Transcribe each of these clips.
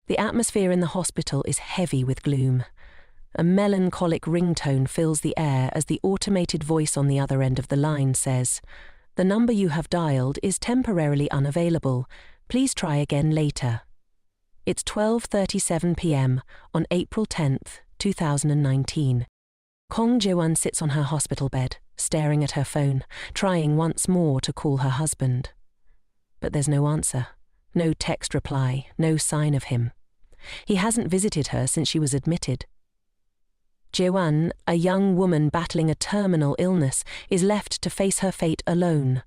The atmosphere in the hospital is heavy with gloom. A melancholic ringtone fills the air as the automated voice on the other end of the line says, "The number you have dialed is temporarily unavailable. Please try again later." It's 12:37 p.m. on April 10th, 2019. Kong Jae-won sits on her hospital bed, staring at her phone, trying once more to call her husband. But there's no answer, no text reply, no sign of him. He hasn't visited her since she was admitted. Jae-won, a young woman battling a terminal illness, is left to face her fate alone.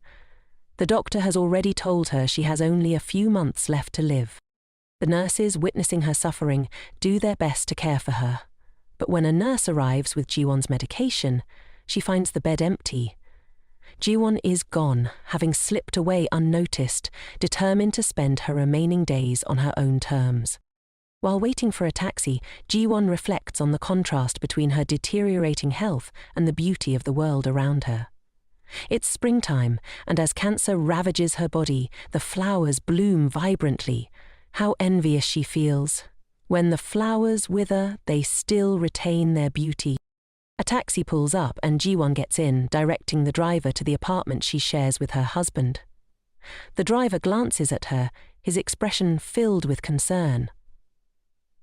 The doctor has already told her she has only a few months left to live. The nurses, witnessing her suffering, do their best to care for her. But when a nurse arrives with Ji-won's medication, she finds the bed empty. Ji-won is gone, having slipped away unnoticed, determined to spend her remaining days on her own terms. While waiting for a taxi, Ji-won reflects on the contrast between her deteriorating health and the beauty of the world around her. It's springtime, and as cancer ravages her body, the flowers bloom vibrantly. How envious she feels. When the flowers wither, they still retain their beauty. A taxi pulls up and Ji-won gets in, directing the driver to the apartment she shares with her husband. The driver glances at her, his expression filled with concern.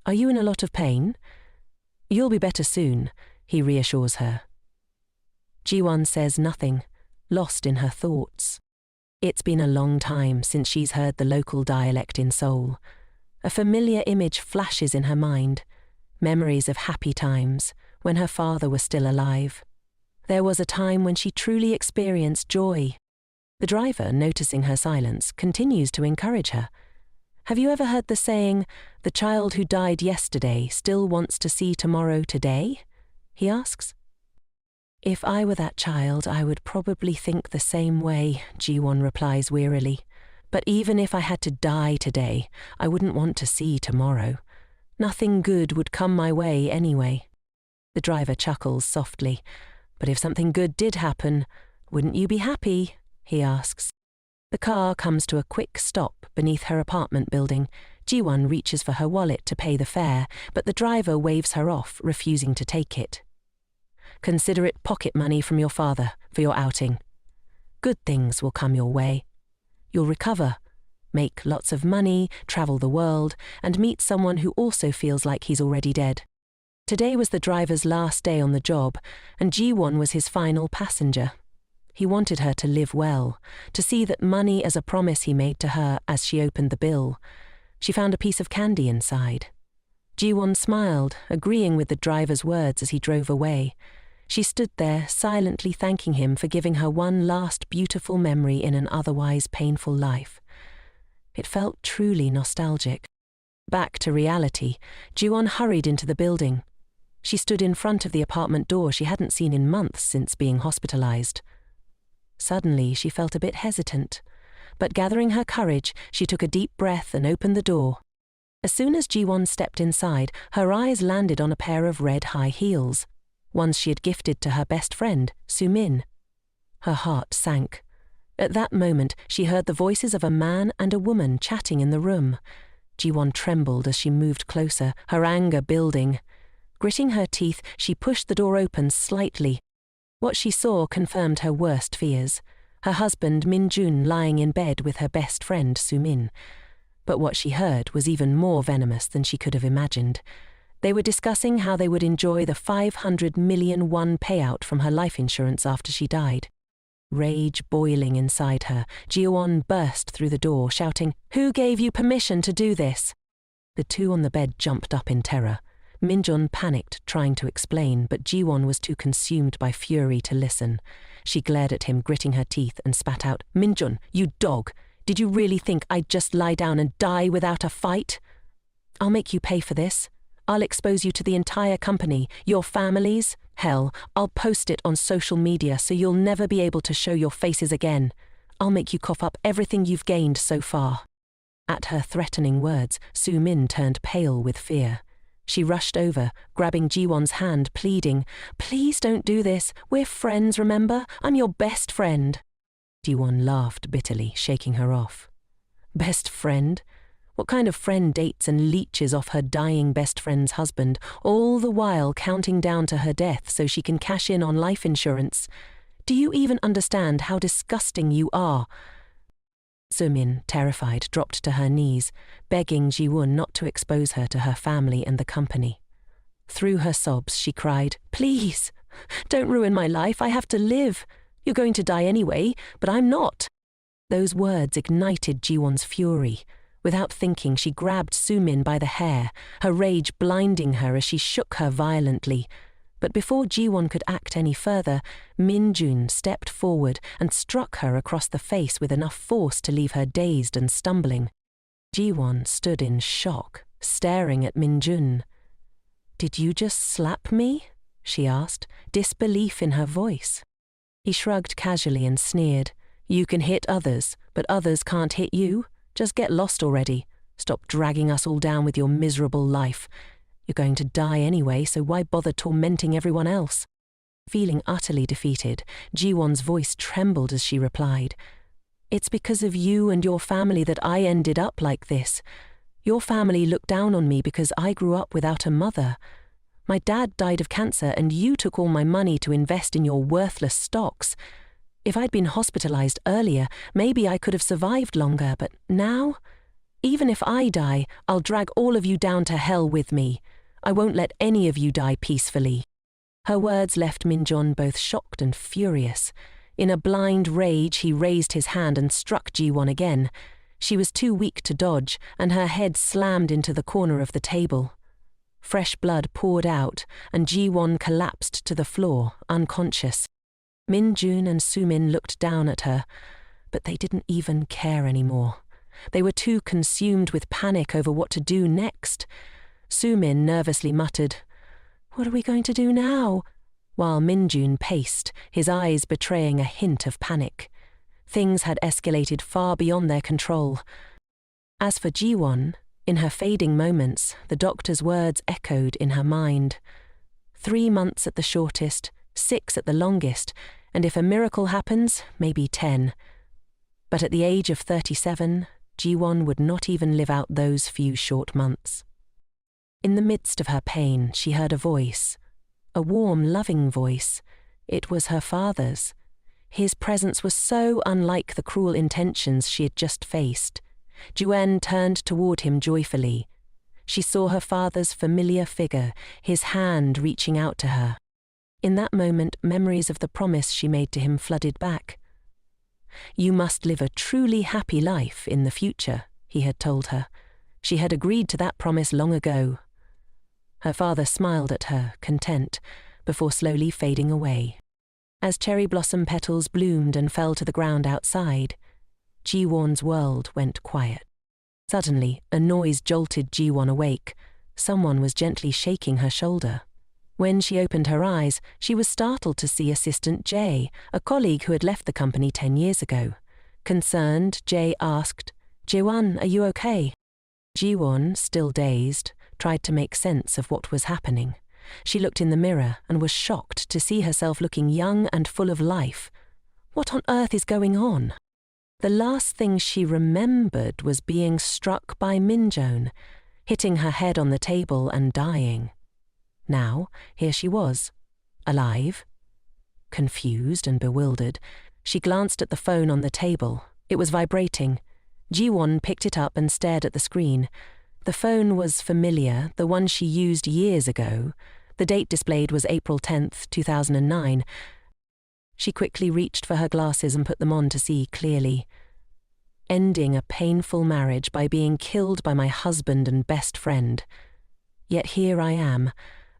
"Are you in a lot of pain?" "You'll be better soon," he reassures her. Ji-won says nothing, lost in her thoughts. It's been a long time since she's heard the local dialect in Seoul. A familiar image flashes in her mind, memories of happy times, when her father was still alive. There was a time when she truly experienced joy. The driver, noticing her silence, continues to encourage her. "Have you ever heard the saying, 'The child who died yesterday still wants to see tomorrow today'?" he asks. "If I were that child, I would probably think the same way," Ji-won replies wearily. "But even if I had to die today, I wouldn't want to see tomorrow. Nothing good would come my way anyway." The driver chuckles softly. "But if something good did happen, wouldn't you be happy?" he asks. The car comes to a quick stop beneath her apartment building. Ji-won reaches for her wallet to pay the fare, but the driver waves her off, refusing to take it. "Consider it pocket money from your father for your outing. Good things will come your way. You'll recover, make lots of money, travel the world, and meet someone who also feels like he's already dead." Today was the driver's last day on the job, and Ji-won was his final passenger. He wanted her to live well, to see that money as a promise he made to her as she opened the bill. She found a piece of candy inside. Ji-won smiled, agreeing with the driver's words as he drove away. She stood there, silently thanking him for giving her one last beautiful memory in an otherwise painful life. It felt truly nostalgic. Back to reality, Ji-won hurried into the building. She stood in front of the apartment door she hadn't seen in months since being hospitalized. Suddenly, she felt a bit hesitant, but gathering her courage, she took a deep breath and opened the door. As soon as Ji-won stepped inside, her eyes landed on a pair of red high heels, ones she had gifted to her best friend, Soo-min. Her heart sank. At that moment, she heard the voices of a man and a woman chatting in the room. Ji-won trembled as she moved closer, her anger building. Gritting her teeth, she pushed the door open slightly. What she saw confirmed her worst fears. Her husband, Min-jun, lying in bed with her best friend, Soo-min. But what she heard was even more venomous than she could have imagined. They were discussing how they would enjoy the 500 million won payout from her life insurance after she died. Rage boiling inside her, Ji-won burst through the door, shouting, "Who gave you permission to do this?" The two on the bed jumped up in terror. Min-jun panicked, trying to explain, but Ji-won was too consumed by fury to listen. She glared at him, gritting her teeth, and spat out, "Min-jun, you dog! Did you really think I'd just lie down and die without a fight? I'll make you pay for this. I'll expose you to the entire company, your families. Hell, I'll post it on social media so you'll never be able to show your faces again. I'll make you cough up everything you've gained so far." At her threatening words, Soo-min turned pale with fear. She rushed over, grabbing Ji-won's hand, pleading, "Please don't do this. We're friends, remember? I'm your best friend." Ji-won laughed bitterly, shaking her off. "Best friend? What kind of friend dates and leeches off her dying best friend's husband, all the while counting down to her death so she can cash in on life insurance? Do you even understand how disgusting you are? Sumin, terrified, dropped to her knees, begging Ji-won not to expose her to her family and the company. Through her sobs, she cried, "Please, don't ruin my life. I have to live. You're going to die anyway, but I'm not." Those words ignited Ji-won's fury. Without thinking, she grabbed Sumin by the hair, her rage blinding her as she shook her violently. But before Ji-won could act any further, Min-jun stepped forward and struck her across the face with enough force to leave her dazed and stumbling. Ji-won stood in shock, staring at Min-jun. "Did you just slap me?" she asked, disbelief in her voice. He shrugged casually and sneered. "You can hit others, but others can't hit you. Just get lost already. Stop dragging us all down with your miserable life. You're going to die anyway, so why bother tormenting everyone else?" Feeling utterly defeated, Ji-won's voice trembled as she replied, "It's because of you and your family that I ended up like this. Your family looked down on me because I grew up without a mother. My dad died of cancer and you took all my money to invest in your worthless stocks. If I'd been hospitalized earlier, maybe I could have survived longer, but now? Even if I die, I'll drag all of you down to hell with me. I won't let any of you die peacefully." Her words left Min-jun both shocked and furious. In a blind rage, he raised his hand and struck Ji-won again. She was too weak to dodge, and her head slammed into the corner of the table. Fresh blood poured out, and Ji-won collapsed to the floor, unconscious. Min-jun and Sumin looked down at her, but they didn't even care anymore. They were too consumed with panic over what to do next. Sumin nervously muttered, "What are we going to do now?" while Min-jun paced, his eyes betraying a hint of panic. Things had escalated far beyond their control. As for Ji-won, in her fading moments, the doctor's words echoed in her mind. 3 months at the shortest, 6 at the longest, and if a miracle happens, maybe 10. But at the age of 37, Ji-won would not even live out those few short months. In the midst of her pain, she heard a voice, a warm, loving voice. It was her father's. His presence was so unlike the cruel intentions she had just faced. Juen turned toward him joyfully. She saw her father's familiar figure, his hand reaching out to her. In that moment, memories of the promise she made to him flooded back. "You must live a truly happy life in the future," he had told her. She had agreed to that promise long ago. Her father smiled at her, content, before slowly fading away. As cherry blossom petals bloomed and fell to the ground outside, Ji-won's world went quiet. Suddenly, a noise jolted Ji-won awake. Someone was gently shaking her shoulder. When she opened her eyes, she was startled to see Assistant Jae, a colleague who had left the company 10 years ago. Concerned, Jae asked, "Ji-won, are you okay?" Ji-won, still dazed, tried to make sense of what was happening. She looked in the mirror and was shocked to see herself looking young and full of life. What on earth is going on? The last thing she remembered was being struck by Min-jun, hitting her head on the table and dying. Now, here she was, alive. Confused and bewildered, she glanced at the phone on the table. It was vibrating. Ji-won picked it up and stared at the screen. The phone was familiar, the one she used years ago. The date displayed was April 10th, 2009. She quickly reached for her glasses and put them on to see clearly. "Ending a painful marriage by being killed by my husband and best friend. Yet here I am,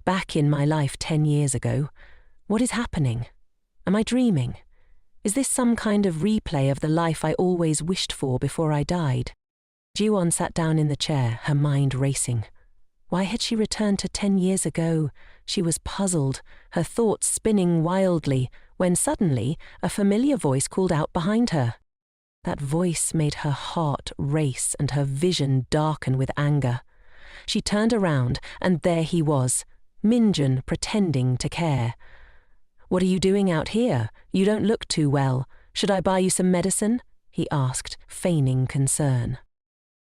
back in my life 10 years ago. What is happening? Am I dreaming? Is this some kind of replay of the life I always wished for before I died?" Ji-won sat down in the chair, her mind racing. Why had she returned to 10 years ago? She was puzzled, her thoughts spinning wildly, when suddenly a familiar voice called out behind her. That voice made her heart race and her vision darken with anger. She turned around, and there he was, Min-jun pretending to care. "What are you doing out here? You don't look too well. Should I buy you some medicine?" he asked, feigning concern.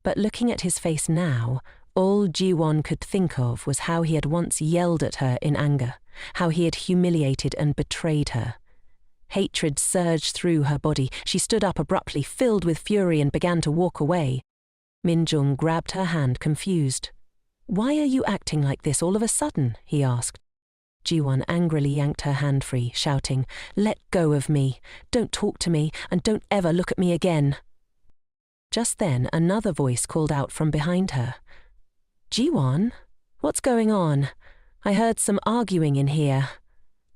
But looking at his face now, all Ji-won could think of was how he had once yelled at her in anger, how he had humiliated and betrayed her. Hatred surged through her body. She stood up abruptly, filled with fury, and began to walk away. Min-jung grabbed her hand, confused. "Why are you acting like this all of a sudden?" he asked. Ji-won angrily yanked her hand free, shouting, "Let go of me! Don't talk to me, and don't ever look at me again!" Just then, another voice called out from behind her. "Ji-won? What's going on? I heard some arguing in here."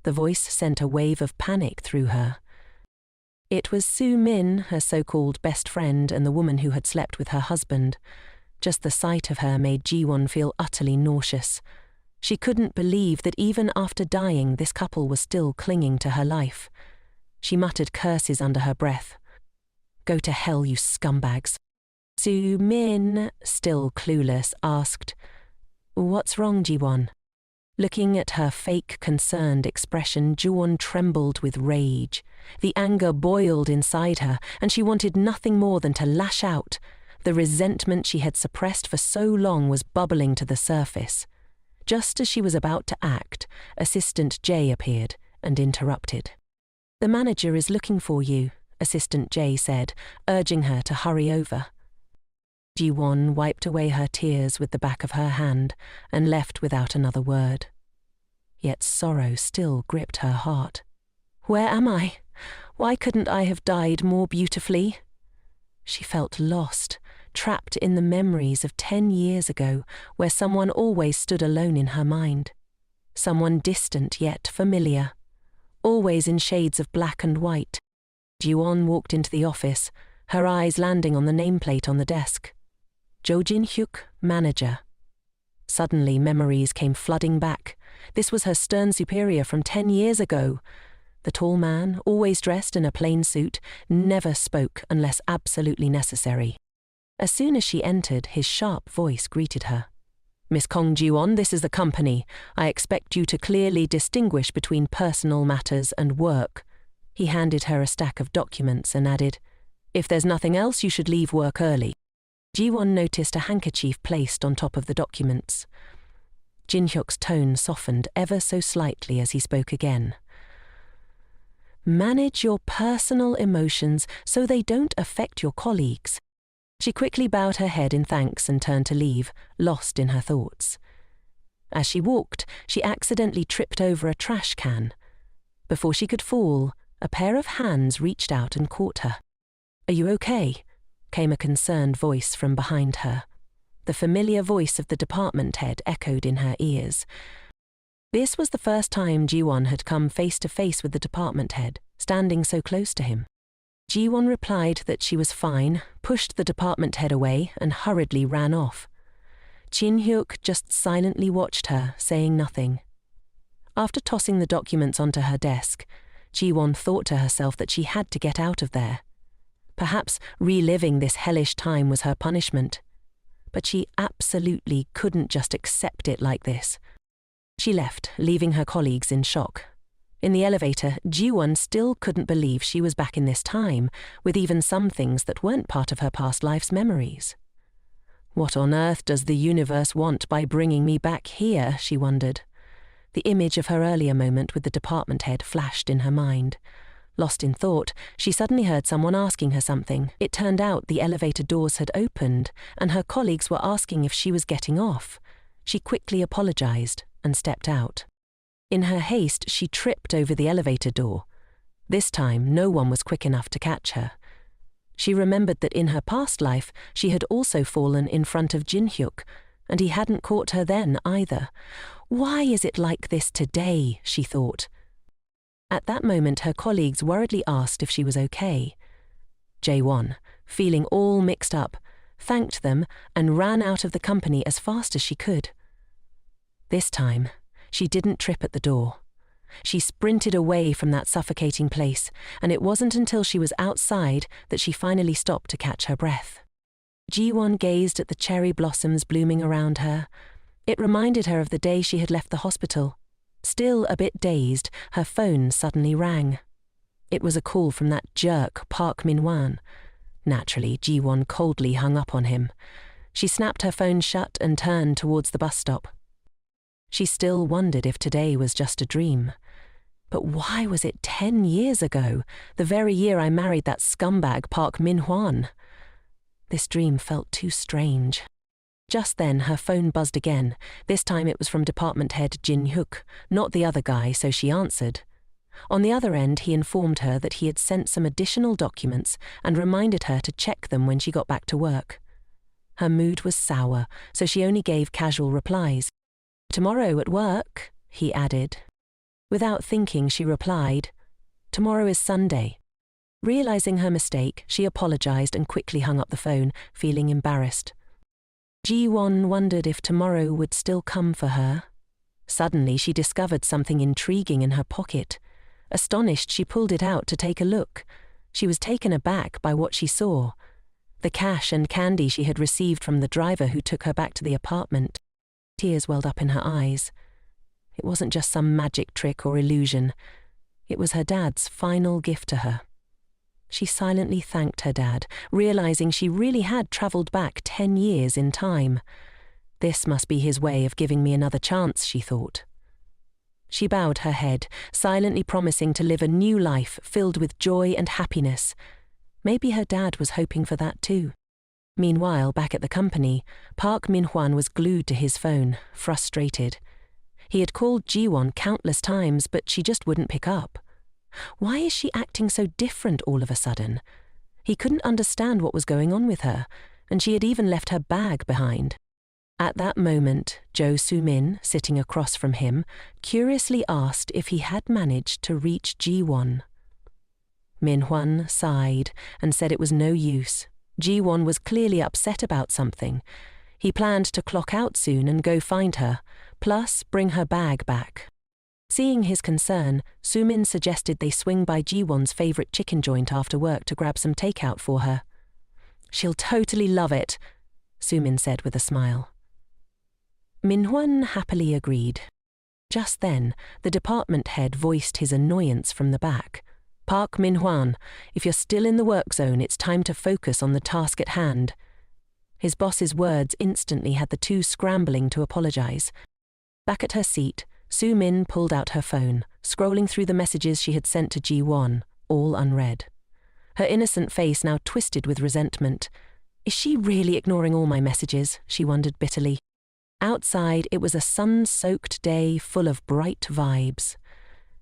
The voice sent a wave of panic through her. It was Su-min, her so-called best friend and the woman who had slept with her husband. Just the sight of her made Ji-won feel utterly nauseous. She couldn't believe that even after dying, this couple was still clinging to her life. She muttered curses under her breath. "Go to hell, you scumbags." Su-min, still clueless, asked, "What's wrong, Ji-won?" Looking at her fake, concerned expression, Ji-won trembled with rage. The anger boiled inside her, and she wanted nothing more than to lash out. The resentment she had suppressed for so long was bubbling to the surface. Just as she was about to act, Assistant J appeared and interrupted. "The manager is looking for you," Assistant J said, urging her to hurry over. Ji-won wiped away her tears with the back of her hand and left without another word. Yet sorrow still gripped her heart. "Where am I? Why couldn't I have died more beautifully?" She felt lost, trapped in the memories of 10 years ago, where someone always stood alone in her mind. Someone distant yet familiar, always in shades of black and white. Ji-won walked into the office, her eyes landing on the nameplate on the desk. Jo Jin-hyuk, manager. Suddenly memories came flooding back. This was her stern superior from 10 years ago. The tall man, always dressed in a plain suit, never spoke unless absolutely necessary. As soon as she entered, his sharp voice greeted her. "Miss Kong Ji-won, this is the company. I expect you to clearly distinguish between personal matters and work." He handed her a stack of documents and added, "If there's nothing else, you should leave work early." Ji-won noticed a handkerchief placed on top of the documents. Jin-hyuk's tone softened ever so slightly as he spoke again. "Manage your personal emotions so they don't affect your colleagues." She quickly bowed her head in thanks and turned to leave, lost in her thoughts. As she walked, she accidentally tripped over a trash can. Before she could fall, a pair of hands reached out and caught her. "Are you okay?" came a concerned voice from behind her. The familiar voice of the department head echoed in her ears. This was the first time Ji-won had come face to face with the department head, standing so close to him. Ji-won replied that she was fine, pushed the department head away, and hurriedly ran off. Jin-hyuk just silently watched her, saying nothing. After tossing the documents onto her desk, Ji-won thought to herself that she had to get out of there. Perhaps reliving this hellish time was her punishment. But she absolutely couldn't just accept it like this. She left, leaving her colleagues in shock. In the elevator, Ji-won still couldn't believe she was back in this time, with even some things that weren't part of her past life's memories. What on earth does the universe want by bringing me back here, she wondered. The image of her earlier moment with the department head flashed in her mind. Lost in thought, she suddenly heard someone asking her something. It turned out the elevator doors had opened, and her colleagues were asking if she was getting off. She quickly apologized and stepped out. In her haste, she tripped over the elevator door. This time, no one was quick enough to catch her. She remembered that in her past life, she had also fallen in front of Jin-hyuk, and he hadn't caught her then either. Why is it like this today, she thought. At that moment, her colleagues worriedly asked if she was okay. Jae-won, feeling all mixed up, thanked them and ran out of the company as fast as she could. This time, she didn't trip at the door. She sprinted away from that suffocating place, and it wasn't until she was outside that she finally stopped to catch her breath. Ji-won gazed at the cherry blossoms blooming around her. It reminded her of the day she had left the hospital. Still a bit dazed, her phone suddenly rang. It was a call from that jerk Park Min-wan. Naturally, Ji-won coldly hung up on him. She snapped her phone shut and turned towards the bus stop. She still wondered if today was just a dream. But why was it 10 years ago, the very year I married that scumbag Park Min-hwan? This dream felt too strange. Just then, her phone buzzed again. This time it was from department head Jin-hyuk, not the other guy, so she answered. On the other end, he informed her that he had sent some additional documents and reminded her to check them when she got back to work. Her mood was sour, so she only gave casual replies. "Tomorrow at work," he added. Without thinking, she replied, "Tomorrow is Sunday." Realizing her mistake, she apologized and quickly hung up the phone, feeling embarrassed. Ji-won wondered if tomorrow would still come for her. Suddenly, she discovered something intriguing in her pocket. Astonished, she pulled it out to take a look. She was taken aback by what she saw. The cash and candy she had received from the driver who took her back to the apartment. Tears welled up in her eyes. It wasn't just some magic trick or illusion. It was her dad's final gift to her. She silently thanked her dad, realizing she really had travelled back 10 years in time. This must be his way of giving me another chance, she thought. She bowed her head, silently promising to live a new life filled with joy and happiness. Maybe her dad was hoping for that too. Meanwhile, back at the company, Park Min-hwan was glued to his phone, frustrated. He had called Ji-won countless times, but she just wouldn't pick up. Why is she acting so different all of a sudden? He couldn't understand what was going on with her, and she had even left her bag behind. At that moment, Jo Soo-min, sitting across from him, curiously asked if he had managed to reach Ji-won. Min-hwan sighed and said it was no use. Ji-won was clearly upset about something. He planned to clock out soon and go find her, plus bring her bag back. Seeing his concern, Soo-min suggested they swing by Ji-won's favourite chicken joint after work to grab some takeout for her. "She'll totally love it," Soo-min said with a smile. Min-hwan happily agreed. Just then, the department head voiced his annoyance from the back. "Park Min-hwan, if you're still in the work zone, it's time to focus on the task at hand." His boss's words instantly had the two scrambling to apologize. Back at her seat, Soo-min pulled out her phone, scrolling through the messages she had sent to Ji-won, all unread. Her innocent face now twisted with resentment. Is she really ignoring all my messages? She wondered bitterly. Outside, it was a sun-soaked day full of bright vibes.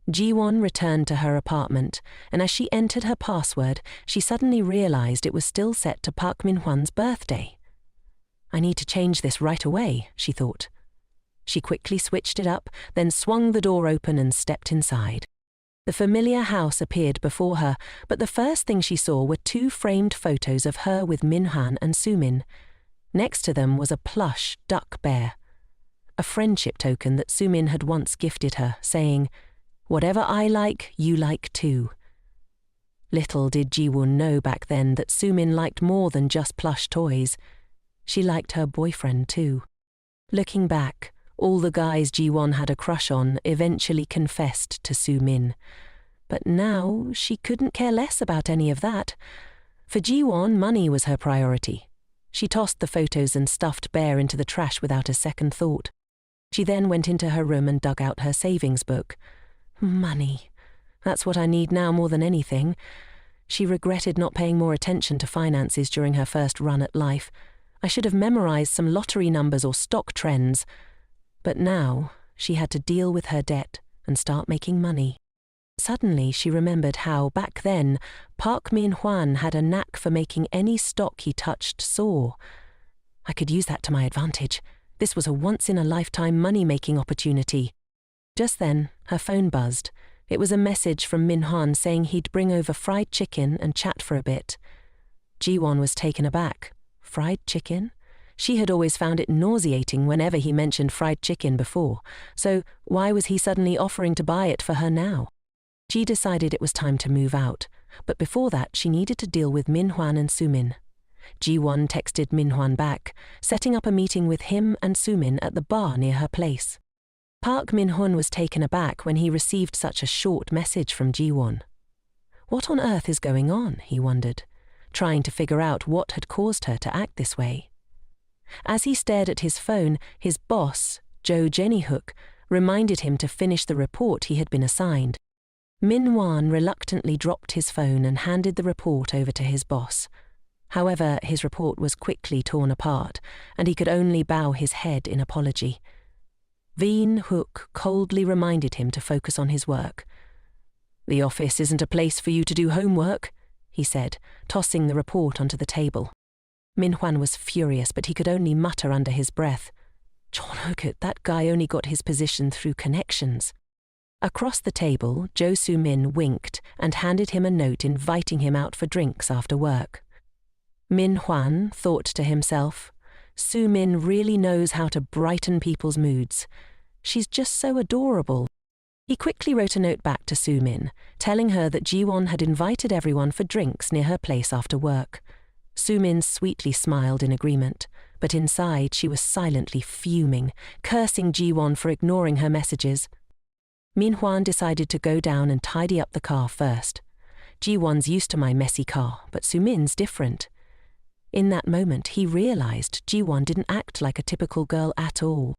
Ji-won returned to her apartment, and as she entered her password, she suddenly realized it was still set to Park Min-hwan's birthday. "I need to change this right away," she thought. She quickly switched it up, then swung the door open and stepped inside. The familiar house appeared before her, but the first thing she saw were two framed photos of her with Min-hwan and Soo-min. Next to them was a plush duck bear, a friendship token that Soo-min had once gifted her, saying, "Whatever I like, you like too." Little did Ji-won know back then that Soo-min liked more than just plush toys. She liked her boyfriend too. Looking back, all the guys Ji-won had a crush on eventually confessed to Soo-min. But now she couldn't care less about any of that. For Ji-won, money was her priority. She tossed the photos and stuffed bear into the trash without a second thought. She then went into her room and dug out her savings book. Money. That's what I need now more than anything. She regretted not paying more attention to finances during her first run at life. I should have memorized some lottery numbers or stock trends. But now she had to deal with her debt and start making money. Suddenly she remembered how, back then, Park Min-hwan had a knack for making any stock he touched soar. I could use that to my advantage. This was a once-in-a-lifetime money-making opportunity. Just then, her phone buzzed. It was a message from Min-hwan saying he'd bring over fried chicken and chat for a bit. Ji-won was taken aback. Fried chicken? She had always found it nauseating whenever he mentioned fried chicken before, so why was he suddenly offering to buy it for her now? She decided it was time to move out, but before that she needed to deal with Min-hwan and Soo-min. Ji-won texted Min-hwan back, setting up a meeting with him and Soo-min at the bar near her place. Park Min-hwan was taken aback when he received such a short message from Ji-won. What on earth is going on, he wondered. trying to figure out what had caused her to act this way. As he stared at his phone, his boss, Joe Jennyhook, reminded him to finish the report he had been assigned. Min-hwan reluctantly dropped his phone and handed the report over to his boss. However, his report was quickly torn apart, and he could only bow his head in apology. Veen Hook coldly reminded him to focus on his work. "The office isn't a place for you to do homework," he said, tossing the report onto the table. Min-hwan was furious, but he could only mutter under his breath, "John Hookett, that guy only got his position through connections." Across the table, Jo Soo-min winked and handed him a note inviting him out for drinks after work. Min-hwan thought to himself, Soo-min really knows how to brighten people's moods. She's just so adorable. He quickly wrote a note back to Soo-min, telling her that Ji-won had invited everyone for drinks near her place after work. Soo-min sweetly smiled in agreement, but inside she was silently fuming, cursing Ji-won for ignoring her messages. Min-hwan decided to go down and tidy up the car first. Ji-won's used to my messy car, but Soo-min's different. In that moment, he realized Ji-won didn't act like a typical girl at all.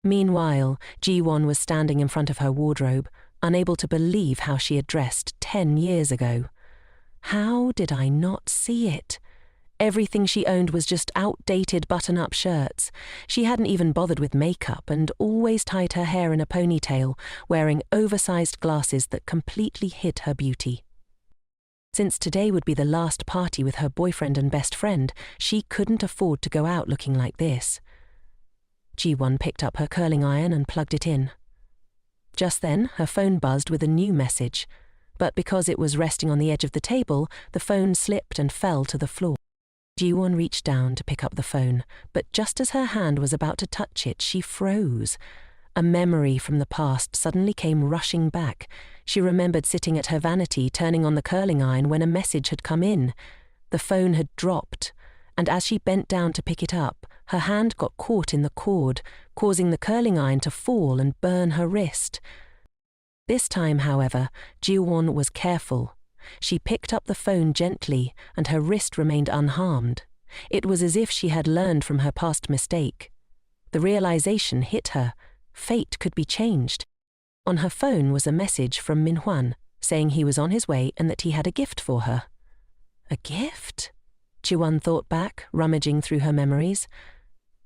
Meanwhile, Ji-won was standing in front of her wardrobe, unable to believe how she had dressed 10 years ago. How did I not see it? Everything she owned was just outdated button-up shirts. She hadn't even bothered with makeup and always tied her hair in a ponytail, wearing oversized glasses that completely hid her beauty. Since today would be the last party with her boyfriend and best friend, she couldn't afford to go out looking like this. Ji-won picked up her curling iron and plugged it in. Just then, her phone buzzed with a new message, but because it was resting on the edge of the table, the phone slipped and fell to the floor. Ji-won reached down to pick up the phone, but just as her hand was about to touch it, she froze. A memory from the past suddenly came rushing back. She remembered sitting at her vanity, turning on the curling iron when a message had come in. The phone had dropped, and as she bent down to pick it up, her hand got caught in the cord, causing the curling iron to fall and burn her wrist. This time, however, Ji-won was careful. She picked up the phone gently, and her wrist remained unharmed. It was as if she had learned from her past mistake. The realization hit her. Fate could be changed. On her phone was a message from Min-hwan, saying he was on his way and that he had a gift for her. A gift? Ji-won thought back, rummaging through her memories.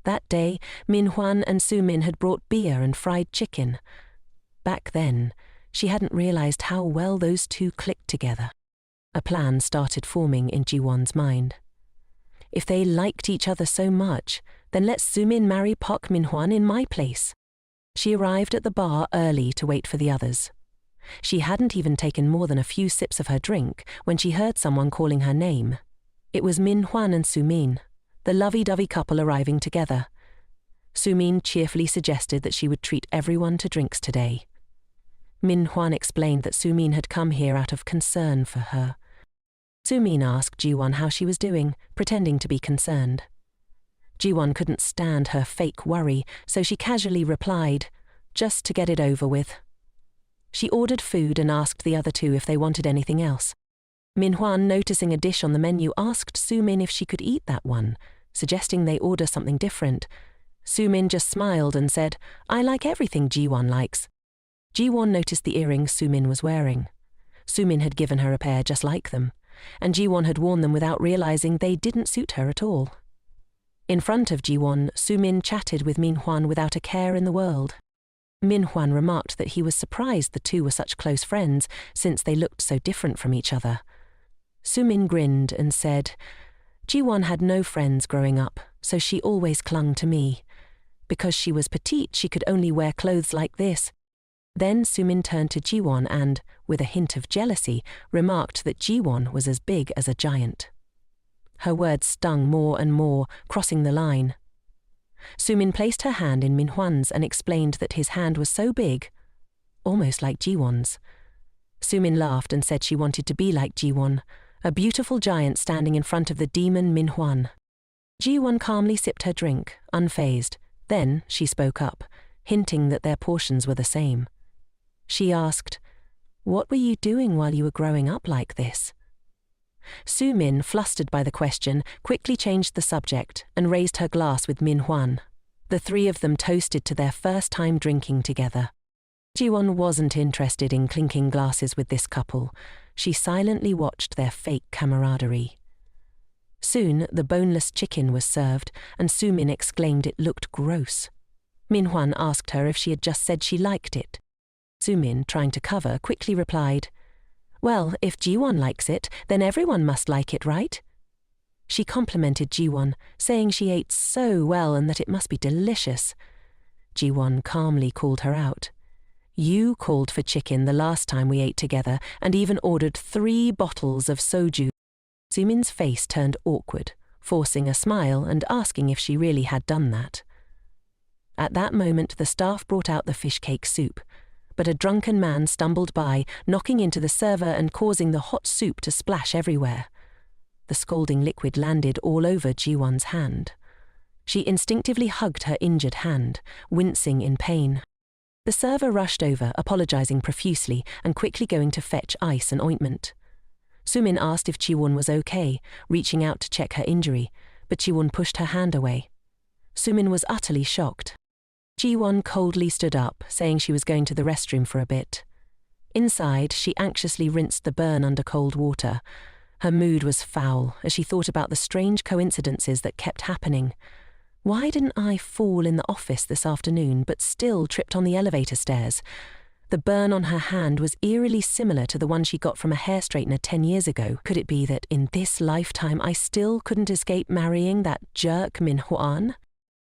That day, Min-hwan and Soo-min had brought beer and fried chicken. Back then, she hadn't realized how well those two clicked together. A plan started forming in Ji-won's mind. If they liked each other so much, then let Soo-min marry Park Min-hwan in my place. She arrived at the bar early to wait for the others. She hadn't even taken more than a few sips of her drink when she heard someone calling her name. It was Min-hwan and Soo-min, the lovey-dovey couple arriving together. Soo-min cheerfully suggested that she would treat everyone to drinks today. Min-hwan explained that Soo-min had come here out of concern for her. Soo-min asked Ji-won how she was doing, pretending to be concerned. Ji-won couldn't stand her fake worry, so she casually replied, "Just to get it over with." She ordered food and asked the other two if they wanted anything else. Min-hwan, noticing a dish on the menu, asked Soo-min if she could eat that one, suggesting they order something different. Soo-min just smiled and said, "I like everything Ji-won likes." Ji-won noticed the earrings Soo-min was wearing. Soo-min had given her a pair just like them, and Ji-won had worn them without realizing they didn't suit her at all. In front of Ji-won, Soo-min chatted with Min-hwan without a care in the world. Min-hwan remarked that he was surprised the two were such close friends since they looked so different from each other. Soo-min grinned and said, "Ji-won had no friends growing up, so she always clung to me. Because she was petite, she could only wear clothes like this." Then Soo-min turned to Ji-won and, with a hint of jealousy, remarked that Ji-won was as big as a giant. Her words stung more and more, crossing the line. Soo-min placed her hand in Min-hwan's and explained that his hand was so big, almost like Ji-won's. Soo-min laughed and said she wanted to be like Ji-won, a beautiful giant standing in front of the demon Min-hwan. Ji-won calmly sipped her drink, unfazed. Then she spoke up, hinting that their portions were the same. She asked, "What were you doing while you were growing up like this?" Su-min, flustered by the question, quickly changed the subject and raised her glass with Min-hwan. The three of them toasted to their first time drinking together. Ji-won wasn't interested in clinking glasses with this couple. She silently watched their fake camaraderie. Soon, the boneless chicken was served, and Su-min exclaimed it looked gross. Min-hwan asked her if she had just said she liked it. Su-min, trying to cover, quickly replied, "Well, if Ji-won likes it, then everyone must like it, right?" She complimented Ji-won, saying she ate so well and that it must be delicious. Ji-won calmly called her out. "You called for chicken the last time we ate together and even ordered 3 bottles of soju." Su-min's face turned awkward, forcing a smile and asking if she really had done that. At that moment, the staff brought out the fish cake soup, but a drunken man stumbled by, knocking into the server and causing the hot soup to splash everywhere. The scalding liquid landed all over Ji-won's hand. She instinctively hugged her injured hand, wincing in pain. The server rushed over, apologizing profusely and quickly going to fetch ice and ointment. Su-min asked if Ji-won was okay, reaching out to check her injury, but Ji-won pushed her hand away. Su-min was utterly shocked. Ji-won coldly stood up, saying she was going to the restroom for a bit. Inside, she anxiously rinsed the burn under cold water. Her mood was foul as she thought about the strange coincidences that kept happening. Why didn't I fall in the office this afternoon but still tripped on the elevator stairs? The burn on her hand was eerily similar to the one she got from a hair straightener 10 years ago. Could it be that in this lifetime I still couldn't escape marrying that jerk Min-hwan?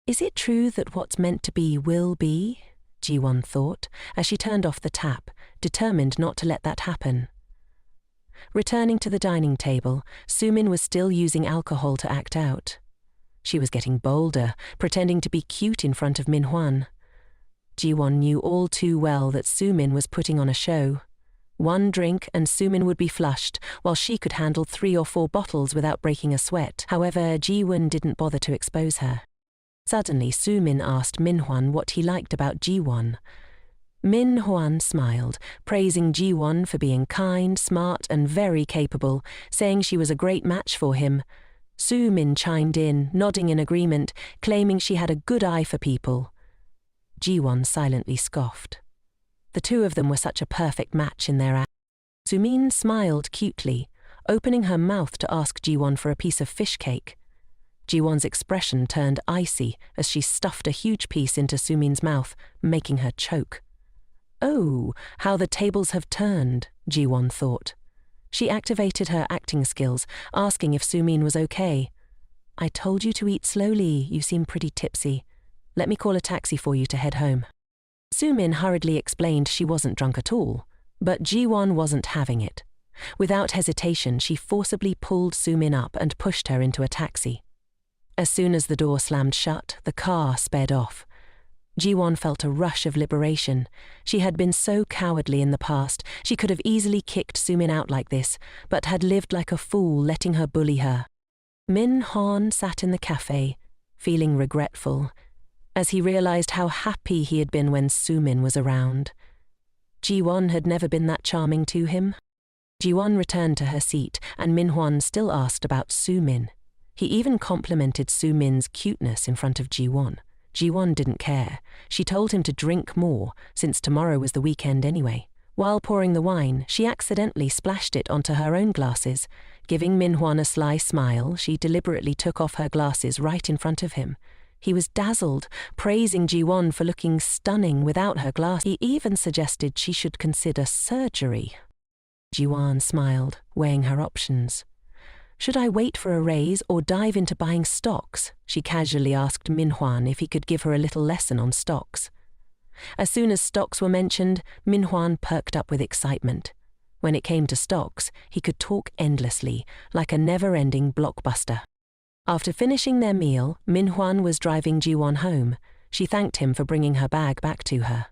Is it true that what's meant to be will be? Ji-won thought, as she turned off the tap, determined not to let that happen. Returning to the dining table, Su-min was still using alcohol to act out. She was getting bolder, pretending to be cute in front of Min-hwan. Ji-won knew all too well that Su-min was putting on a show. 1 drink and Su-min would be flushed, while she could handle 3 or 4 bottles without breaking a sweat. However, Ji-won didn't bother to expose her. Suddenly, Su-min asked Min-hwan what he liked about Ji-won. Min-hwan smiled, praising Ji-won for being kind, smart, and very capable, saying she was a great match for him. Su-min chimed in, nodding in agreement, claiming she had a good eye for people. Ji-won silently scoffed. The two of them were such a perfect match in their act. Su-min smiled cutely, opening her mouth to ask Ji-won for a piece of fish cake. Ji-won's expression turned icy as she stuffed a huge piece into Su-min's mouth, making her choke. Oh, how the tables have turned, Ji-won thought. She activated her acting skills, asking if Su-min was okay. "I told you to eat slowly, you seem pretty tipsy. Let me call a taxi for you to head home." Su-min hurriedly explained she wasn't drunk at all, but Ji-won wasn't having it. Without hesitation, she forcibly pulled Su-min up and pushed her into a taxi. As soon as the door slammed shut, the car sped off. Ji-won felt a rush of liberation. She had been so cowardly in the past, she could have easily kicked Su-min out like this, but had lived like a fool, letting her bully her. Min-hwan sat in the cafe, feeling regretful, as he realized how happy he had been when Su-min was around. Ji-won had never been that charming to him. Ji-won returned to her seat, and Min-hwan still asked about Su-min. He even complimented Su-min's cuteness in front of Ji-won. Ji-won didn't care. She told him to drink more, since tomorrow was the weekend anyway. While pouring the wine, she accidentally splashed it onto her own glasses. Giving Min-hwan a sly smile, she deliberately took off her glasses right in front of him. He was dazzled, praising Ji-won for looking stunning without her glasses. He even suggested she should consider surgery. Ji-won smiled, weighing her options. "Should I wait for a raise or dive into buying stocks?" She casually asked Min-hwan if he could give her a little lesson on stocks. As soon as stocks were mentioned, Min-hwan perked up with excitement. When it came to stocks, he could talk endlessly, like a never-ending blockbuster. After finishing their meal, Min-hwan was driving Ji-won home. She thanked him for bringing her bag back to her.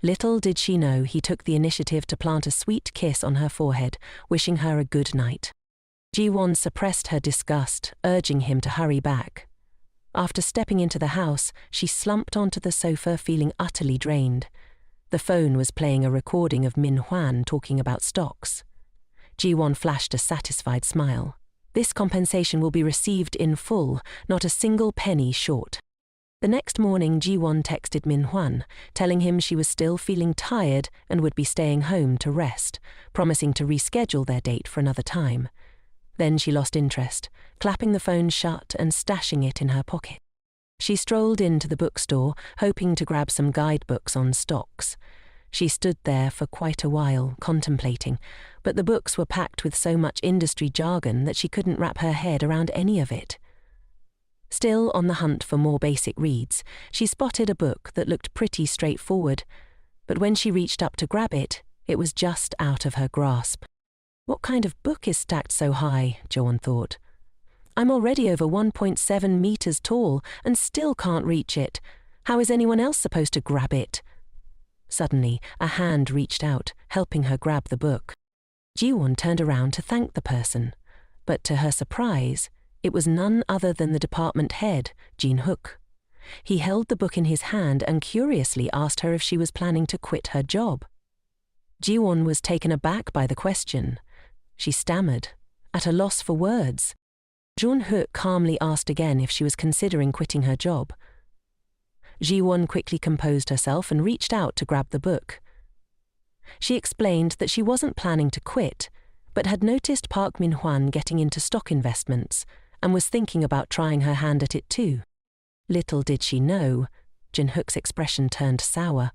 Little did she know he took the initiative to plant a sweet kiss on her forehead, wishing her a good night. Ji-won suppressed her disgust, urging him to hurry back. After stepping into the house, she slumped onto the sofa feeling utterly drained. The phone was playing a recording of Min-hwan talking about stocks. Ji-won flashed a satisfied smile. This compensation will be received in full, not a single penny short. The next morning, Ji-won texted Min-hwan, telling him she was still feeling tired and would be staying home to rest, promising to reschedule their date for another time. Then she lost interest, clapping the phone shut and stashing it in her pocket. She strolled into the bookstore, hoping to grab some guidebooks on stocks. She stood there for quite a while, contemplating, but the books were packed with so much industry jargon that she couldn't wrap her head around any of it. Still on the hunt for more basic reads, she spotted a book that looked pretty straightforward, but when she reached up to grab it, it was just out of her grasp. What kind of book is stacked so high, Ji-won thought. I'm already over 1.7 meters tall and still can't reach it. How is anyone else supposed to grab it? Suddenly, a hand reached out, helping her grab the book. Ji-won turned around to thank the person, but to her surprise, it was none other than the department head, Jin-hook. He held the book in his hand and curiously asked her if she was planning to quit her job. Ji-won was taken aback by the question. She stammered, at a loss for words. Jin-hook calmly asked again if she was considering quitting her job. Ji-won quickly composed herself and reached out to grab the book. She explained that she wasn't planning to quit, but had noticed Park Min-hwan getting into stock investments and was thinking about trying her hand at it too. Little did she know, Jin-hook's expression turned sour.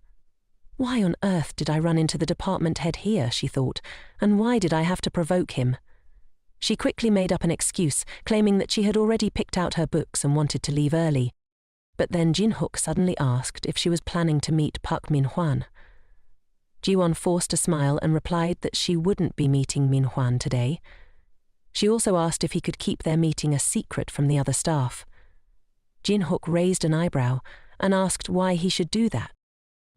Why on earth did I run into the department head here, she thought, and why did I have to provoke him? She quickly made up an excuse, claiming that she had already picked out her books and wanted to leave early. But then Jin-hook suddenly asked if she was planning to meet Park Min-hwan. Ji-won forced a smile and replied that she wouldn't be meeting Min-hwan today. She also asked if he could keep their meeting a secret from the other staff. Jin-hook raised an eyebrow and asked why he should do that.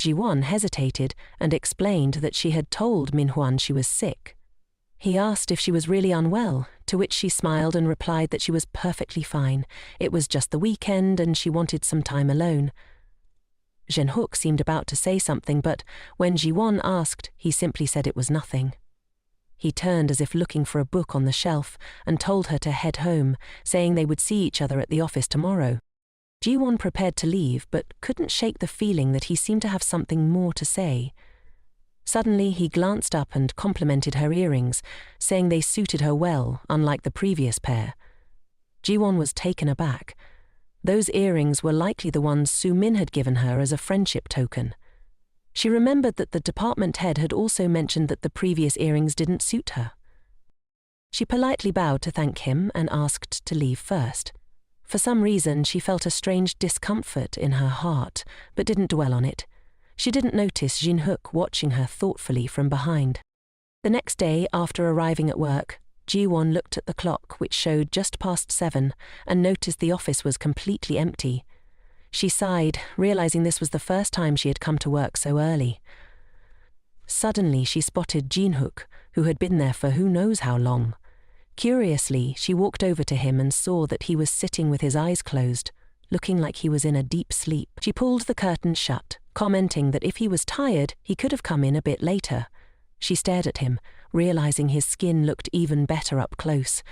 Ji-won hesitated and explained that she had told Min-hwan she was sick. He asked if she was really unwell, to which she smiled and replied that she was perfectly fine. It was just the weekend and she wanted some time alone. Jin-hook seemed about to say something, but when Ji-won asked, he simply said it was nothing. He turned as if looking for a book on the shelf and told her to head home, saying they would see each other at the office tomorrow. Ji-won prepared to leave, but couldn't shake the feeling that he seemed to have something more to say. Suddenly, he glanced up and complimented her earrings, saying they suited her well, unlike the previous pair. Ji-won was taken aback. Those earrings were likely the ones Soo-min had given her as a friendship token. She remembered that the department head had also mentioned that the previous earrings didn't suit her. She politely bowed to thank him and asked to leave first. For some reason, she felt a strange discomfort in her heart, but didn't dwell on it. She didn't notice Jin-hook watching her thoughtfully from behind. The next day, after arriving at work, Ji-won looked at the clock, which showed just past 7, and noticed the office was completely empty. She sighed, realizing this was the first time she had come to work so early. Suddenly, she spotted Jin-hook, who had been there for who knows how long. Curiously, she walked over to him and saw that he was sitting with his eyes closed, looking like he was in a deep sleep. She pulled the curtain shut, commenting that if he was tired, he could have come in a bit later. She stared at him, realizing his skin looked even better up close.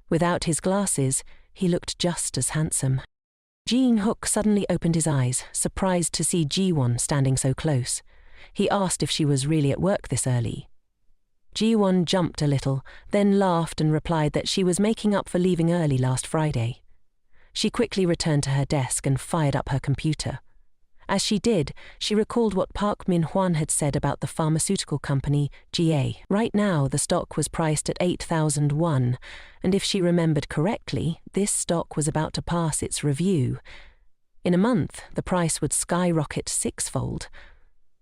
Without his glasses, he looked just as handsome. Jin-hook suddenly opened his eyes, surprised to see Ji-won standing so close. He asked if she was really at work this early. Ji-won jumped a little, then laughed and replied that she was making up for leaving early last Friday. She quickly returned to her desk and fired up her computer. As she did, she recalled what Park Min-hwan had said about the pharmaceutical company, GA. Right now, the stock was priced at 8,001, and if she remembered correctly, this stock was about to pass its review. In a month, the price would skyrocket 6-fold.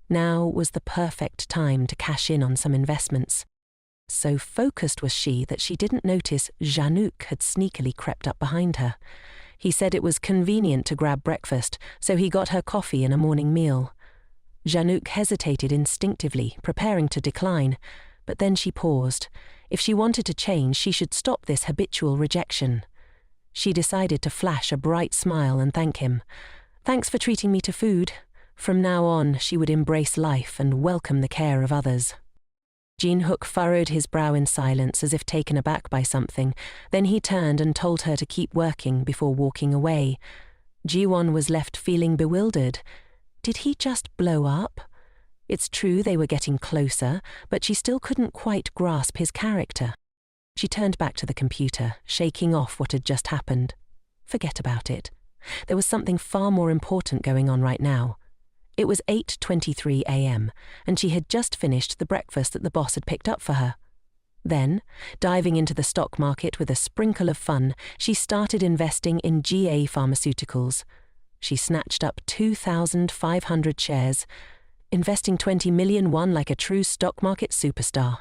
Now was the perfect time to cash in on some investments. So focused was she that she didn't notice Janook had sneakily crept up behind her. He said it was convenient to grab breakfast, so he got her coffee and a morning meal. Janook hesitated instinctively, preparing to decline, but then she paused. If she wanted to change, she should stop this habitual rejection. She decided to flash a bright smile and thank him. Thanks for treating me to food. From now on, she would embrace life and welcome the care of others. Jin-hook furrowed his brow in silence as if taken aback by something. Then he turned and told her to keep working before walking away. Ji-won was left feeling bewildered. Did he just blow up? It's true they were getting closer, but she still couldn't quite grasp his character. She turned back to the computer, shaking off what had just happened. Forget about it. There was something far more important going on right now. It was 8:23 a.m., and she had just finished the breakfast that the boss had picked up for her. Then, diving into the stock market with a sprinkle of fun, she started investing in GA Pharmaceuticals. She snatched up 2,500 shares, investing 20 million won like a true stock market superstar.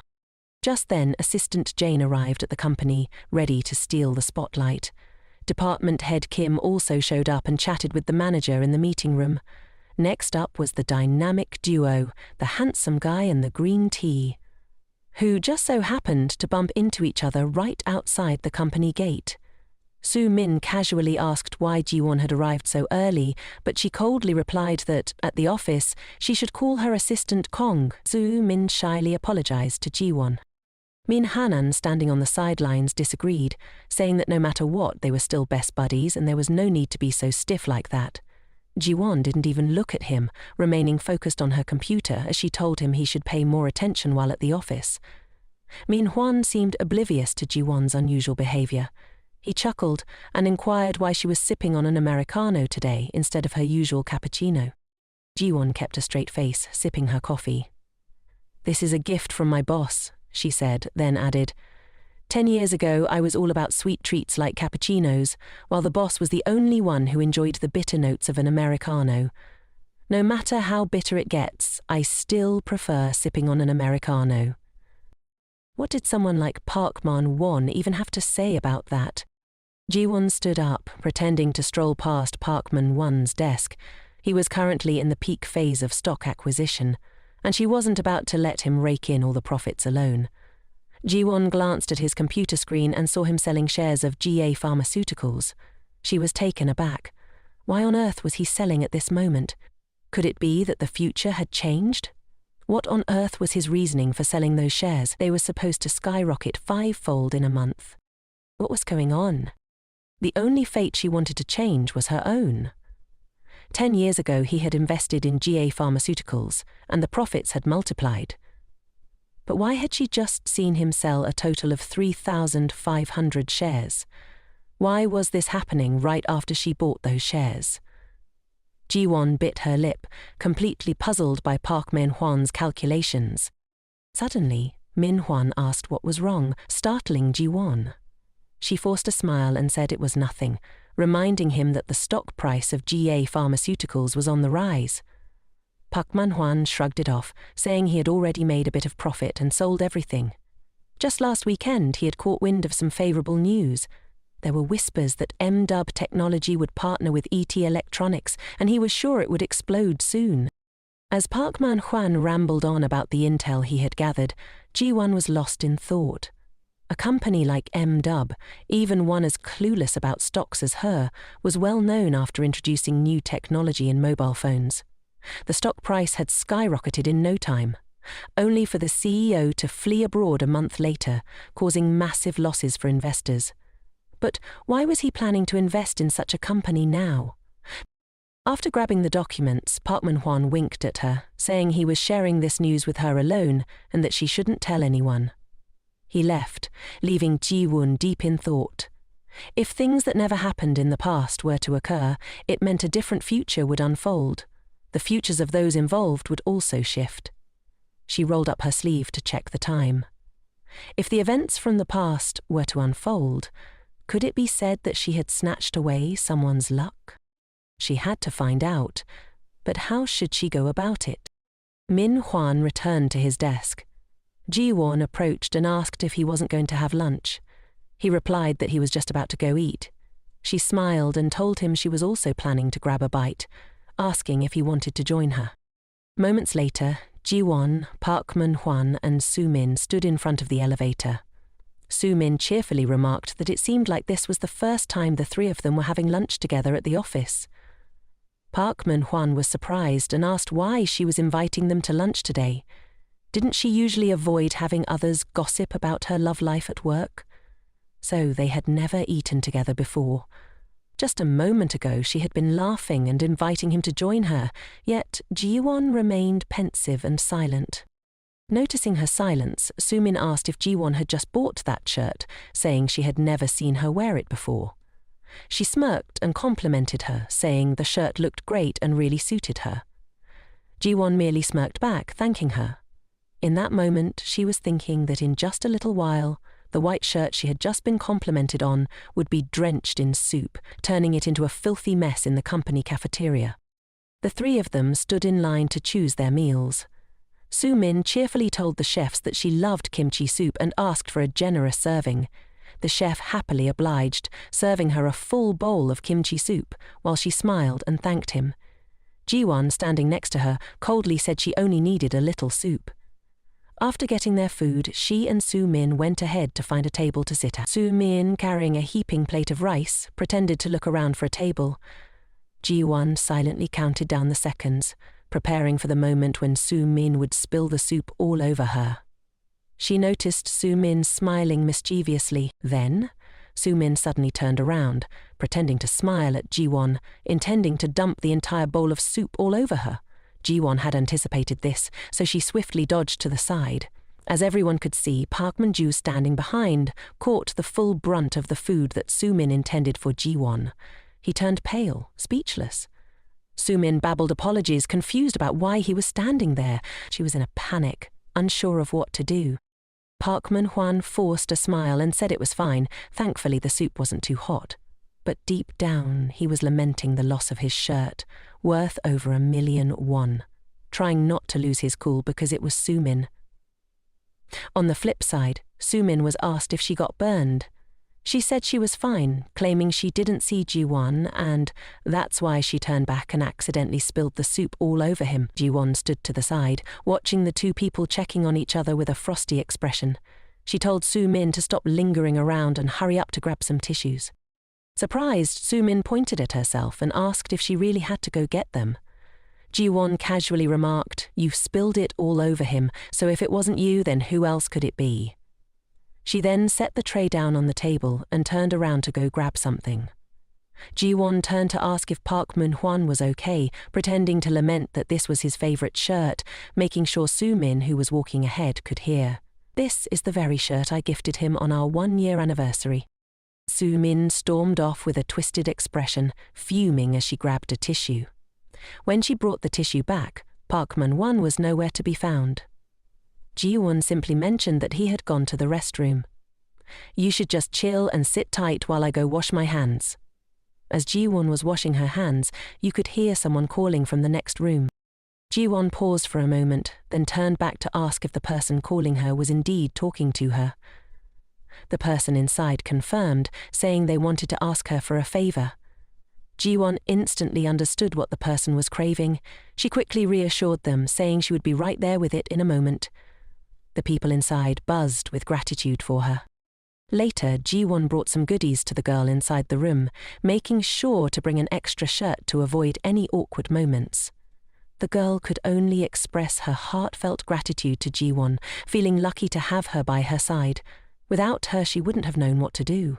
Just then, Assistant Jane arrived at the company, ready to steal the spotlight. Department head Kim also showed up and chatted with the manager in the meeting room. Next up was the dynamic duo, the handsome guy and the green tea, who just so happened to bump into each other right outside the company gate. Soo-min casually asked why Ji-won had arrived so early, but she coldly replied that, at the office, she should call her assistant Kong. Soo-min shyly apologized to Ji-won. Min Hanan, standing on the sidelines, disagreed, saying that no matter what, they were still best buddies and there was no need to be so stiff like that. Ji-won didn't even look at him, remaining focused on her computer as she told him he should pay more attention while at the office. Min Hwan seemed oblivious to Ji-won's unusual behavior. He chuckled and inquired why she was sipping on an Americano today instead of her usual cappuccino. Ji-won kept a straight face, sipping her coffee. "This is a gift from my boss," she said, then added, 10 years ago, I was all about sweet treats like cappuccinos, while the boss was the only one who enjoyed the bitter notes of an Americano. No matter how bitter it gets, I still prefer sipping on an Americano." What did someone like Park Man-won even have to say about that? Ji-won stood up, pretending to stroll past Park Man-won's desk. He was currently in the peak phase of stock acquisition, and she wasn't about to let him rake in all the profits alone. Ji-won glanced at his computer screen and saw him selling shares of GA Pharmaceuticals. She was taken aback. Why on earth was he selling at this moment? Could it be that the future had changed? What on earth was his reasoning for selling those shares? They were supposed to skyrocket 5-fold in a month. What was going on? The only fate she wanted to change was her own. 10 years ago he had invested in GA Pharmaceuticals, and the profits had multiplied. But why had she just seen him sell a total of 3,500 shares? Why was this happening right after she bought those shares? Ji-won bit her lip, completely puzzled by Park Min-hwan's calculations. Suddenly, Min-hwan asked what was wrong, startling Ji-won. She forced a smile and said it was nothing, reminding him that the stock price of GA Pharmaceuticals was on the rise. Park Man-hwan shrugged it off, saying he had already made a bit of profit and sold everything. Just last weekend he had caught wind of some favourable news. There were whispers that M-Dub Technology would partner with ET Electronics, and he was sure it would explode soon. As Park Man-hwan rambled on about the intel he had gathered, Ji-won was lost in thought. A company like M-Dub, even one as clueless about stocks as her, was well known after introducing new technology in mobile phones. The stock price had skyrocketed in no time, only for the CEO to flee abroad a month later, causing massive losses for investors. But why was he planning to invest in such a company now? After grabbing the documents, Park Man-hwan winked at her, saying he was sharing this news with her alone and that she shouldn't tell anyone. He left, leaving Ji-won deep in thought. If things that never happened in the past were to occur, it meant a different future would unfold. The futures of those involved would also shift. She rolled up her sleeve to check the time. If the events from the past were to unfold, could it be said that she had snatched away someone's luck? She had to find out, but how should she go about it? Min-hwan returned to his desk. Ji-won approached and asked if he wasn't going to have lunch. He replied that he was just about to go eat. She smiled and told him she was also planning to grab a bite, asking if he wanted to join her. Moments later, Ji-won, Park Man-hwan and Soo-min stood in front of the elevator. Soo-min cheerfully remarked that it seemed like this was the first time the three of them were having lunch together at the office. Park Man-hwan was surprised and asked why she was inviting them to lunch today. Didn't she usually avoid having others gossip about her love life at work? So they had never eaten together before. Just a moment ago she had been laughing and inviting him to join her, yet Ji-won remained pensive and silent. Noticing her silence, Soo-min asked if Ji-won had just bought that shirt, saying she had never seen her wear it before. She smirked and complimented her, saying the shirt looked great and really suited her. Ji-won merely smirked back, thanking her. In that moment, she was thinking that in just a little while, the white shirt she had just been complimented on would be drenched in soup, turning it into a filthy mess in the company cafeteria. The three of them stood in line to choose their meals. Soo-min cheerfully told the chefs that she loved kimchi soup and asked for a generous serving. The chef happily obliged, serving her a full bowl of kimchi soup, while she smiled and thanked him. Ji-won, standing next to her, coldly said she only needed a little soup. After getting their food, she and Soo-min went ahead to find a table to sit at. Soo-min, carrying a heaping plate of rice, pretended to look around for a table. Ji-won silently counted down the seconds, preparing for the moment when Soo-min would spill the soup all over her. She noticed Soo-min smiling mischievously. Then, Soo-min suddenly turned around, pretending to smile at Ji-won, intending to dump the entire bowl of soup all over her. Ji-won had anticipated this, so she swiftly dodged to the side. As everyone could see, Park Min-ju, standing behind, caught the full brunt of the food that Soo-min intended for Ji-won. He turned pale, speechless. Soo-min babbled apologies, confused about why he was standing there. She was in a panic, unsure of what to do. Park Min-hwan forced a smile and said it was fine. Thankfully, the soup wasn't too hot. But deep down, he was lamenting the loss of his shirt, worth over 1,000,000 won, trying not to lose his cool because it was Soo-min. On the flip side, Soo-min was asked if she got burned. She said she was fine, claiming she didn't see Ji-won, and that's why she turned back and accidentally spilled the soup all over him. Ji-won stood to the side, watching the two people checking on each other with a frosty expression. She told Soo-min to stop lingering around and hurry up to grab some tissues. Surprised, Soo-min pointed at herself and asked if she really had to go get them. Ji-won casually remarked, "You spilled it all over him, so if it wasn't you, then who else could it be?" She then set the tray down on the table and turned around to go grab something. Ji-won turned to ask if Park Min-hwan was okay, pretending to lament that this was his favorite shirt, making sure Soo-min, who was walking ahead, could hear. "This is the very shirt I gifted him on our 1-year anniversary." Soo-min stormed off with a twisted expression, fuming as she grabbed a tissue. When she brought the tissue back, Park Min-hwan was nowhere to be found. Ji-won simply mentioned that he had gone to the restroom. "You should just chill and sit tight while I go wash my hands." As Ji-won was washing her hands, you could hear someone calling from the next room. Ji-won paused for a moment, then turned back to ask if the person calling her was indeed talking to her. The person inside confirmed, saying they wanted to ask her for a favor. Ji-won instantly understood what the person was craving. She quickly reassured them, saying she would be right there with it in a moment. The people inside buzzed with gratitude for her. Later, Ji-won brought some goodies to the girl inside the room, making sure to bring an extra shirt to avoid any awkward moments. The girl could only express her heartfelt gratitude to Ji-won, feeling lucky to have her by her side. Without her, she wouldn't have known what to do.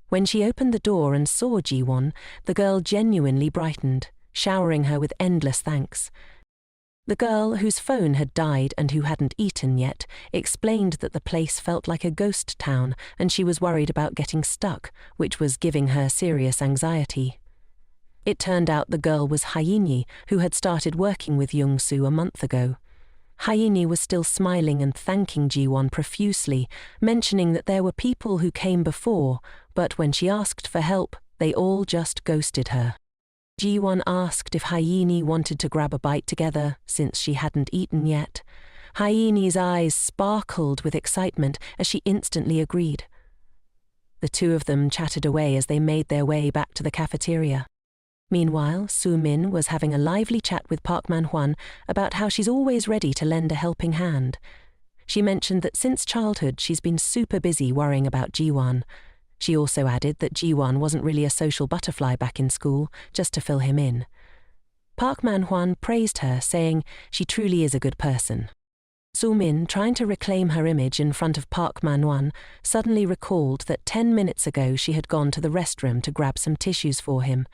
When she opened the door and saw Ji-won, the girl genuinely brightened, showering her with endless thanks. The girl, whose phone had died and who hadn't eaten yet, explained that the place felt like a ghost town and she was worried about getting stuck, which was giving her serious anxiety. It turned out the girl was Hyeni, who had started working with Young-soo a month ago. Hyeni was still smiling and thanking Ji-won profusely, mentioning that there were people who came before, but when she asked for help, they all just ghosted her. Ji-won asked if Hyeni wanted to grab a bite together, since she hadn't eaten yet. Hyeni's eyes sparkled with excitement as she instantly agreed. The two of them chatted away as they made their way back to the cafeteria. Meanwhile, Soo-min was having a lively chat with Park Man-hwan about how she's always ready to lend a helping hand. She mentioned that since childhood she's been super busy worrying about Ji-won. She also added that Ji-won wasn't really a social butterfly back in school, just to fill him in. Park Man-hwan praised her, saying she truly is a good person. Soo-min, trying to reclaim her image in front of Park Man-won, suddenly recalled that 10 minutes ago she had gone to the restroom to grab some tissues for him.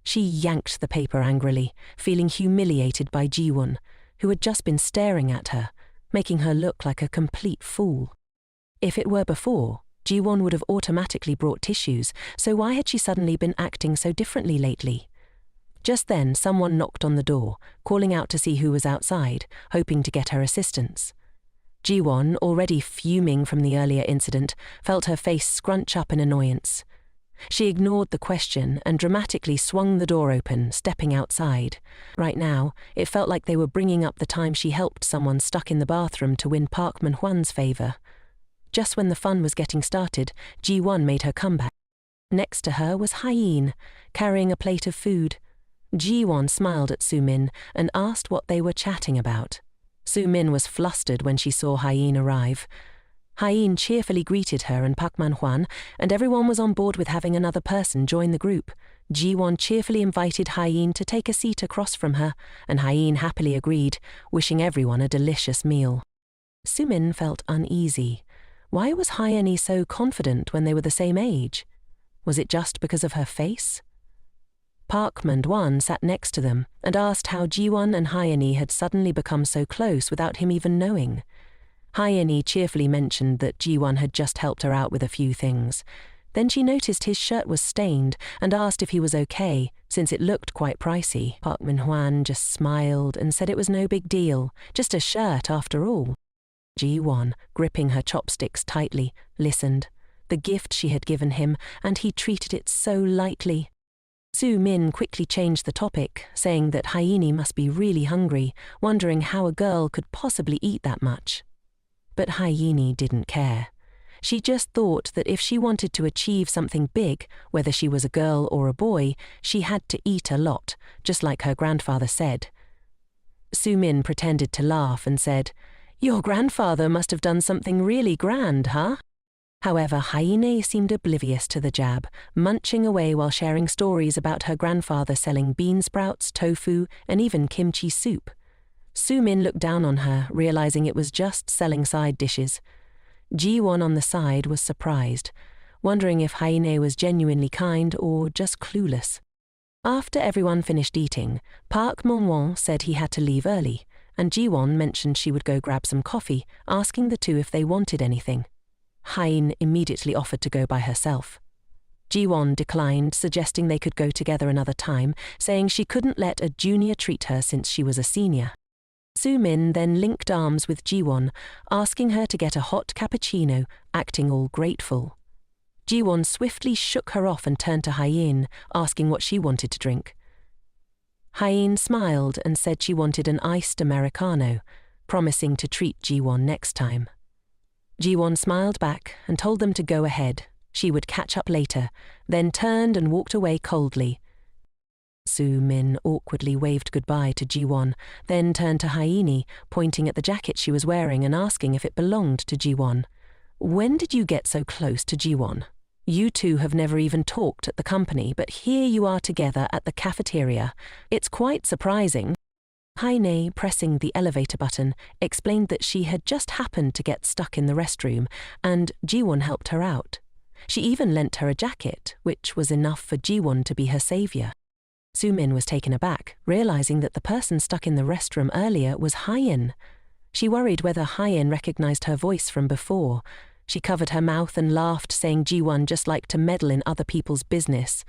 She yanked the paper angrily, feeling humiliated by Ji-won, who had just been staring at her, making her look like a complete fool. If it were before, Ji-won would have automatically brought tissues, so why had she suddenly been acting so differently lately? Just then, someone knocked on the door, calling out to see who was outside, hoping to get her assistance. Ji-won, already fuming from the earlier incident, felt her face scrunch up in annoyance. She ignored the question and dramatically swung the door open, stepping outside. Right now, it felt like they were bringing up the time she helped someone stuck in the bathroom to win Park Man-hwan's favor. Just when the fun was getting started, Ji-won made her comeback. Next to her was Hyeen, carrying a plate of food. Ji-won smiled at Soo-min and asked what they were chatting about. Soo-min was flustered when she saw Hyeen arrive. Hyeen cheerfully greeted her and Park Man-hwan, and everyone was on board with having another person join the group. Ji-won cheerfully invited Hyeen to take a seat across from her, and Hyeen happily agreed, wishing everyone a delicious meal. Soo-min felt uneasy. Why was Hyeen so confident when they were the same age? Was it just because of her face? Park Man-hwan sat next to them and asked how Ji-won and Hyeen had suddenly become so close without him even knowing. Hyeen cheerfully mentioned that Ji-won had just helped her out with a few things. Then she noticed his shirt was stained and asked if he was okay, since it looked quite pricey. Park Man-hwan just smiled and said it was no big deal, just a shirt after all. Ji-won, gripping her chopsticks tightly, listened. The gift she had given him, and he treated it so lightly. Soo-min quickly changed the topic, saying that Hyeen must be really hungry, wondering how a girl could possibly eat that much. But Hyeen didn't care. She just thought that if she wanted to achieve something big, whether she was a girl or a boy, she had to eat a lot, just like her grandfather said. Soo-min pretended to laugh and said, "Your grandfather must have done something really grand, huh?" However, Hyeen seemed oblivious to the jab, munching away while sharing stories about her grandfather selling bean sprouts, tofu, and even kimchi soup. Soo-min looked down on her, realizing it was just selling side dishes. Ji-won on the side was surprised, wondering if Hyeen was genuinely kind or just clueless. After everyone finished eating, Park Man-won said he had to leave early, and Ji-won mentioned she would go grab some coffee, asking the two if they wanted anything. Hyeen immediately offered to go by herself. Ji-won declined, suggesting they could go together another time, saying she couldn't let a junior treat her since she was a senior. Soo-min then linked arms with Ji-won, asking her to get a hot cappuccino, acting all grateful. Ji-won swiftly shook her off and turned to Hyeen, asking what she wanted to drink. Hyeen smiled and said she wanted an iced Americano, promising to treat Ji-won next time. Ji-won smiled back and told them to go ahead. She would catch up later, then turned and walked away coldly. Soo-min awkwardly waved goodbye to Ji-won, then turned to Hyeen, pointing at the jacket she was wearing and asking if it belonged to Ji-won. "When did you get so close to Ji-won? You two have never even talked at the company, but here you are together at the cafeteria. It's quite surprising." Hyeen, pressing the elevator button, explained that she had just happened to get stuck in the restroom, and Ji-won helped her out. She even lent her a jacket, which was enough for Ji-won to be her savior. Soo-min was taken aback, realizing that the person stuck in the restroom earlier was Hyeen. She worried whether Hyeen recognized her voice from before. She covered her mouth and laughed, saying Ji-won just liked to meddle in other people's business.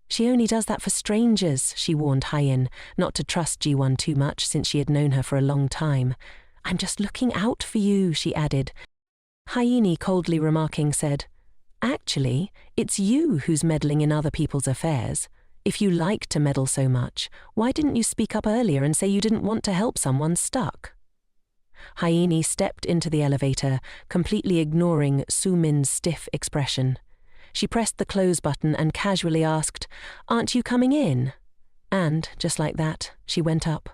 "She only does that for strangers," she warned Hyeen, not to trust Ji-won too much since she had known her for a long time. "I'm just looking out for you," she added. Hyeen, coldly remarking, said, "Actually, it's you who's meddling in other people's affairs. If you like to meddle so much, why didn't you speak up earlier and say you didn't want to help someone stuck?" Hyeen stepped into the elevator, completely ignoring Soo-min's stiff expression. She pressed the close button and casually asked, "Aren't you coming in?" And, just like that, she went up.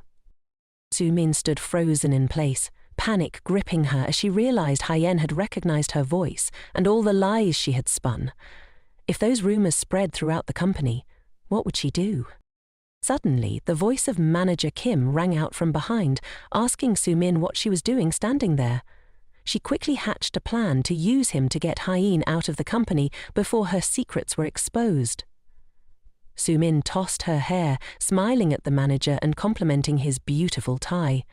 Soo-min stood frozen in place, panic gripping her as she realized Hyeen had recognized her voice and all the lies she had spun. If those rumors spread throughout the company, what would she do? Suddenly, the voice of Manager Kim rang out from behind, asking Soo-min what she was doing standing there. She quickly hatched a plan to use him to get Hyeen out of the company before her secrets were exposed. Soo-min tossed her hair, smiling at the manager and complimenting his beautiful tie.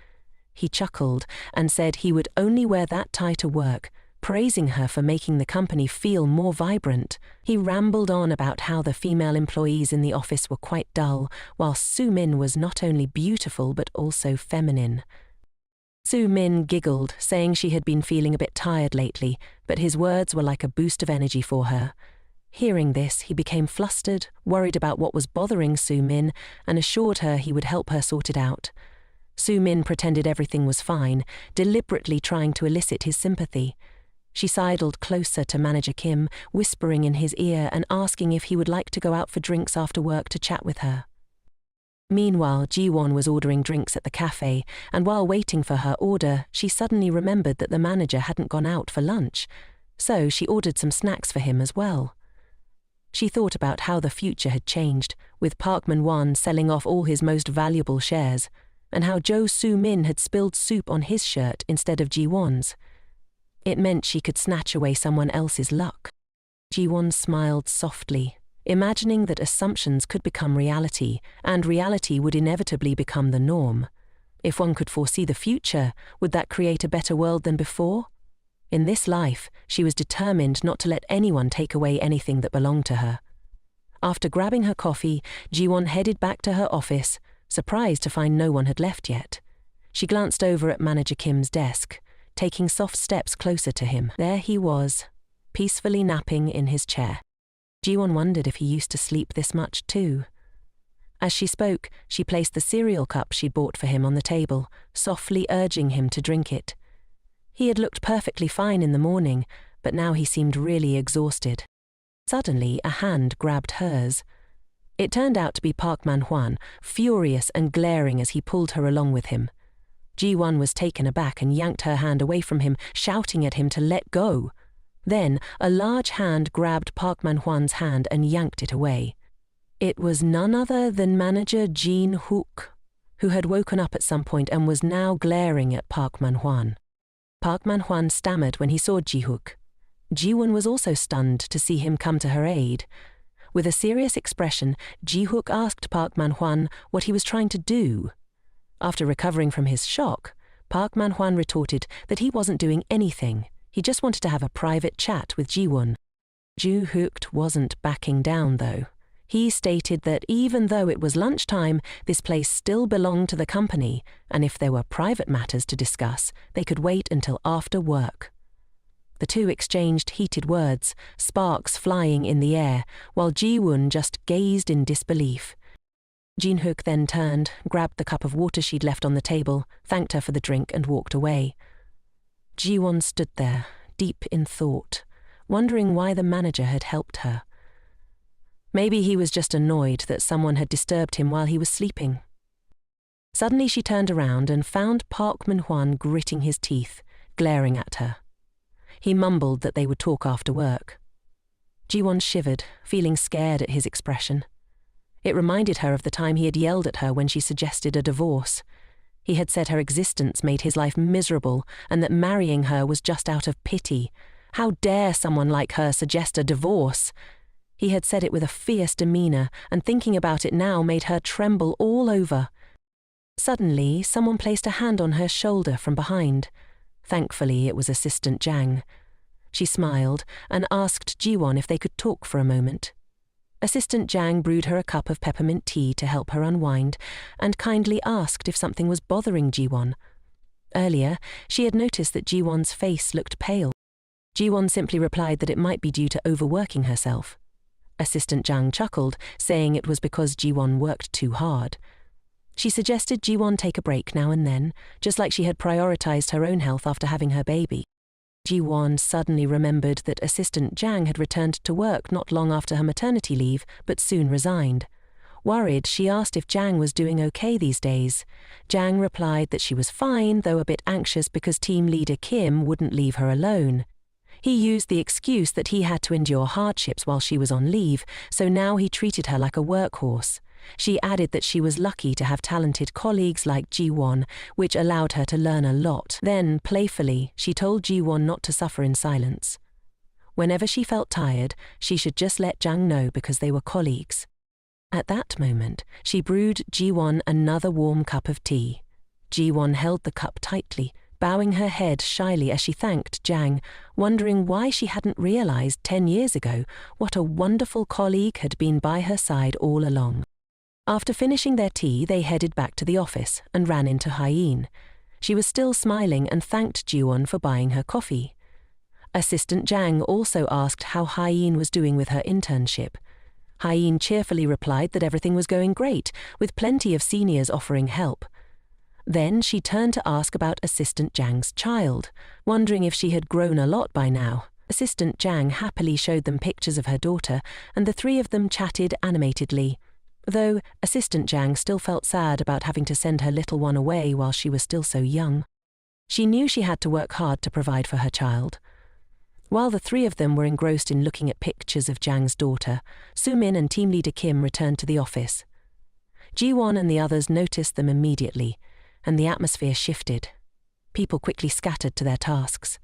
He chuckled and said he would only wear that tie to work, praising her for making the company feel more vibrant. He rambled on about how the female employees in the office were quite dull, while Soo-min was not only beautiful but also feminine. Soo-min giggled, saying she had been feeling a bit tired lately, but his words were like a boost of energy for her. Hearing this, he became flustered, worried about what was bothering Soo-min, and assured her he would help her sort it out. Soo-min pretended everything was fine, deliberately trying to elicit his sympathy. She sidled closer to Manager Kim, whispering in his ear and asking if he would like to go out for drinks after work to chat with her. Meanwhile, Ji-won was ordering drinks at the cafe, and while waiting for her order, she suddenly remembered that the manager hadn't gone out for lunch, so she ordered some snacks for him as well. She thought about how the future had changed, with Park Man-won selling off all his most valuable shares, and how Jo Soo-min had spilled soup on his shirt instead of Ji-won's. It meant she could snatch away someone else's luck. Ji-won smiled softly, imagining that assumptions could become reality, and reality would inevitably become the norm. If one could foresee the future, would that create a better world than before? In this life, she was determined not to let anyone take away anything that belonged to her. After grabbing her coffee, Ji-won headed back to her office, surprised to find no one had left yet. She glanced over at Manager Kim's desk, taking soft steps closer to him. There he was, peacefully napping in his chair. Ji-won wondered if he used to sleep this much too. As she spoke, she placed the cereal cup she'd bought for him on the table, softly urging him to drink it. He had looked perfectly fine in the morning, but now he seemed really exhausted. Suddenly, a hand grabbed hers. It turned out to be Park Man-hwan, furious and glaring as he pulled her along with him. Ji-won was taken aback and yanked her hand away from him, shouting at him to let go. Then, a large hand grabbed Park Man-hwan's hand and yanked it away. It was none other than manager Jin-hook, who had woken up at some point and was now glaring at Park Man-hwan. Park Man-hwan stammered when he saw Ji-hook. Ji-won was also stunned to see him come to her aid. With a serious expression, Ji-hook asked Park Man-hwan what he was trying to do. After recovering from his shock, Park Man-hwan retorted that he wasn't doing anything. He just wanted to have a private chat with Ji-won. Ji-hook wasn't backing down, though. He stated that even though it was lunchtime, this place still belonged to the company, and if there were private matters to discuss, they could wait until after work. The two exchanged heated words, sparks flying in the air, while Ji-won just gazed in disbelief. Jin-hook then turned, grabbed the cup of water she'd left on the table, thanked her for the drink and walked away. Ji-won stood there, deep in thought, wondering why the manager had helped her. Maybe he was just annoyed that someone had disturbed him while he was sleeping. Suddenly she turned around and found Park Man-hwan gritting his teeth, glaring at her. He mumbled that they would talk after work. Ji-won shivered, feeling scared at his expression. It reminded her of the time he had yelled at her when she suggested a divorce. He had said her existence made his life miserable and that marrying her was just out of pity. How dare someone like her suggest a divorce? He had said it with a fierce demeanor, and thinking about it now made her tremble all over. Suddenly, someone placed a hand on her shoulder from behind. Thankfully, it was Assistant Jang. She smiled and asked Ji-won if they could talk for a moment. Assistant Jang brewed her a cup of peppermint tea to help her unwind and kindly asked if something was bothering Ji-won. Earlier, she had noticed that Ji-won's face looked pale. Ji-won simply replied that it might be due to overworking herself. Assistant Jang chuckled, saying it was because Ji-won worked too hard. She suggested Ji-won take a break now and then, just like she had prioritized her own health after having her baby. Ji-won suddenly remembered that Assistant Jang had returned to work not long after her maternity leave, but soon resigned. Worried, she asked if Jang was doing okay these days. Jang replied that she was fine, though a bit anxious because team leader Kim wouldn't leave her alone. He used the excuse that he had to endure hardships while she was on leave, so now he treated her like a workhorse. She added that she was lucky to have talented colleagues like Ji-won, which allowed her to learn a lot. Then, playfully, she told Ji-won not to suffer in silence. Whenever she felt tired, she should just let Jang know because they were colleagues. At that moment, she brewed Ji-won another warm cup of tea. Ji-won held the cup tightly, bowing her head shyly as she thanked Jang, wondering why she hadn't realized 10 years ago what a wonderful colleague had been by her side all along. After finishing their tea, they headed back to the office and ran into Hyeen. She was still smiling and thanked Ji-won for buying her coffee. Assistant Jang also asked how Hyeen was doing with her internship. Hyeen cheerfully replied that everything was going great, with plenty of seniors offering help. Then she turned to ask about Assistant Jang's child, wondering if she had grown a lot by now. Assistant Jang happily showed them pictures of her daughter, and the three of them chatted animatedly, though Assistant Jang still felt sad about having to send her little one away while she was still so young. She knew she had to work hard to provide for her child. While the three of them were engrossed in looking at pictures of Jang's daughter, Soo-min and team leader Kim returned to the office. Ji-won and the others noticed them immediately, and the atmosphere shifted. People quickly scattered to their tasks.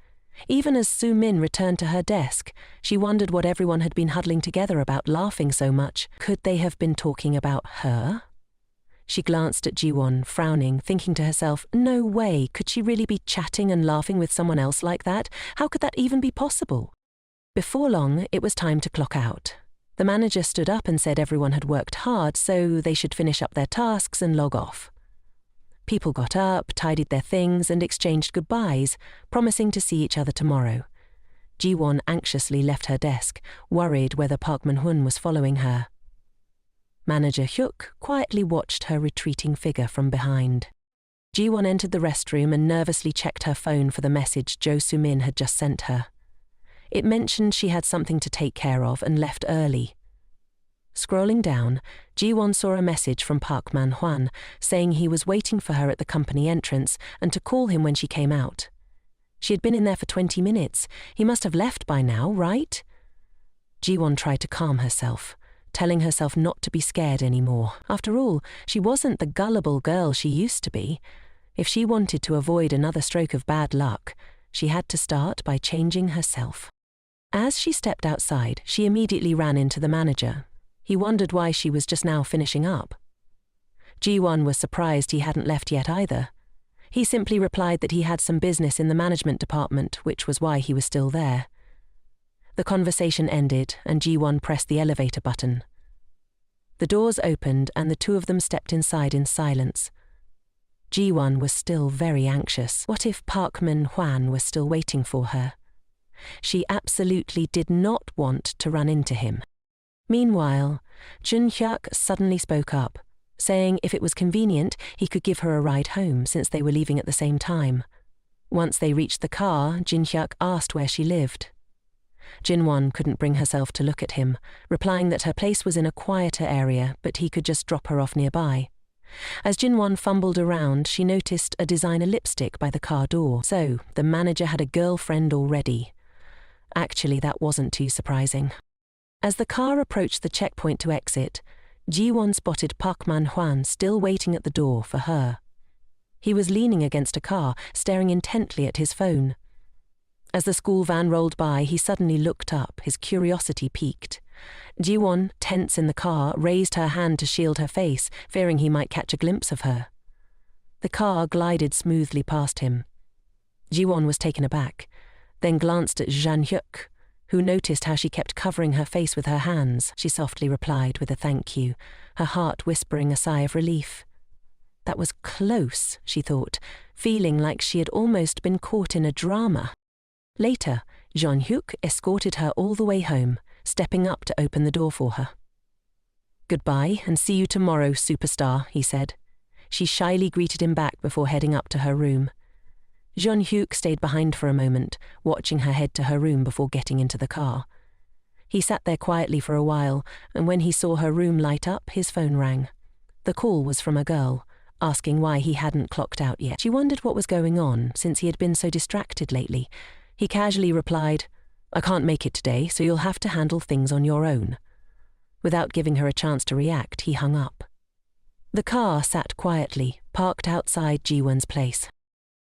Even as Soo-min returned to her desk, she wondered what everyone had been huddling together about, laughing so much. Could they have been talking about her? She glanced at Ji-won, frowning, thinking to herself, no way, could she really be chatting and laughing with someone else like that? How could that even be possible? Before long, it was time to clock out. The manager stood up and said everyone had worked hard, so they should finish up their tasks and log off. People got up, tidied their things, and exchanged goodbyes, promising to see each other tomorrow. Ji-won anxiously left her desk, worried whether Park Man-hun was following her. Manager Hyuk quietly watched her retreating figure from behind. Ji-won entered the restroom and nervously checked her phone for the message Jo Soo-min had just sent her. It mentioned she had something to take care of and left early. Scrolling down, Ji-won saw a message from Park Man-hwan saying he was waiting for her at the company entrance and to call him when she came out. She had been in there for 20 minutes. He must have left by now, right? Ji-won tried to calm herself, telling herself not to be scared anymore. After all, she wasn't the gullible girl she used to be. If she wanted to avoid another stroke of bad luck, she had to start by changing herself. As she stepped outside, she immediately ran into the manager. He wondered why she was just now finishing up. Ji-won was surprised he hadn't left yet either. He simply replied that he had some business in the management department, which was why he was still there. The conversation ended, and Ji-won pressed the elevator button. The doors opened, and the two of them stepped inside in silence. Ji-won was still very anxious. What if Park Man-hwan was still waiting for her? She absolutely did not want to run into him. Meanwhile, Jun-hyuk suddenly spoke up, saying if it was convenient, he could give her a ride home since they were leaving at the same time. Once they reached the car, Jun-hyuk asked where she lived. Jin-won couldn't bring herself to look at him, replying that her place was in a quieter area, but he could just drop her off nearby. As Jin-won fumbled around, she noticed a designer lipstick by the car door. So, the manager had a girlfriend already. Actually, that wasn't too surprising. As the car approached the checkpoint to exit, Ji-won spotted Park Man-hwan still waiting at the door for her. He was leaning against a car, staring intently at his phone. As the school van rolled by, he suddenly looked up, his curiosity piqued. Ji-won, tense in the car, raised her hand to shield her face, fearing he might catch a glimpse of her. The car glided smoothly past him. Ji-won was taken aback, then glanced at Jun-hyuk, who noticed how she kept covering her face with her hands. She softly replied with a thank you, her heart whispering a sigh of relief. That was close, she thought, feeling like she had almost been caught in a drama. Later, Jun-hyuk escorted her all the way home, stepping up to open the door for her. "Goodbye, and see you tomorrow, superstar," he said. She shyly greeted him back before heading up to her room. Jun-hyuk stayed behind for a moment, watching her head to her room before getting into the car. He sat there quietly for a while, and when he saw her room light up, his phone rang. The call was from a girl, asking why he hadn't clocked out yet. She wondered what was going on, since he had been so distracted lately. He casually replied, "I can't make it today, so you'll have to handle things on your own." Without giving her a chance to react, he hung up. The car sat quietly, parked outside Ji-won's place.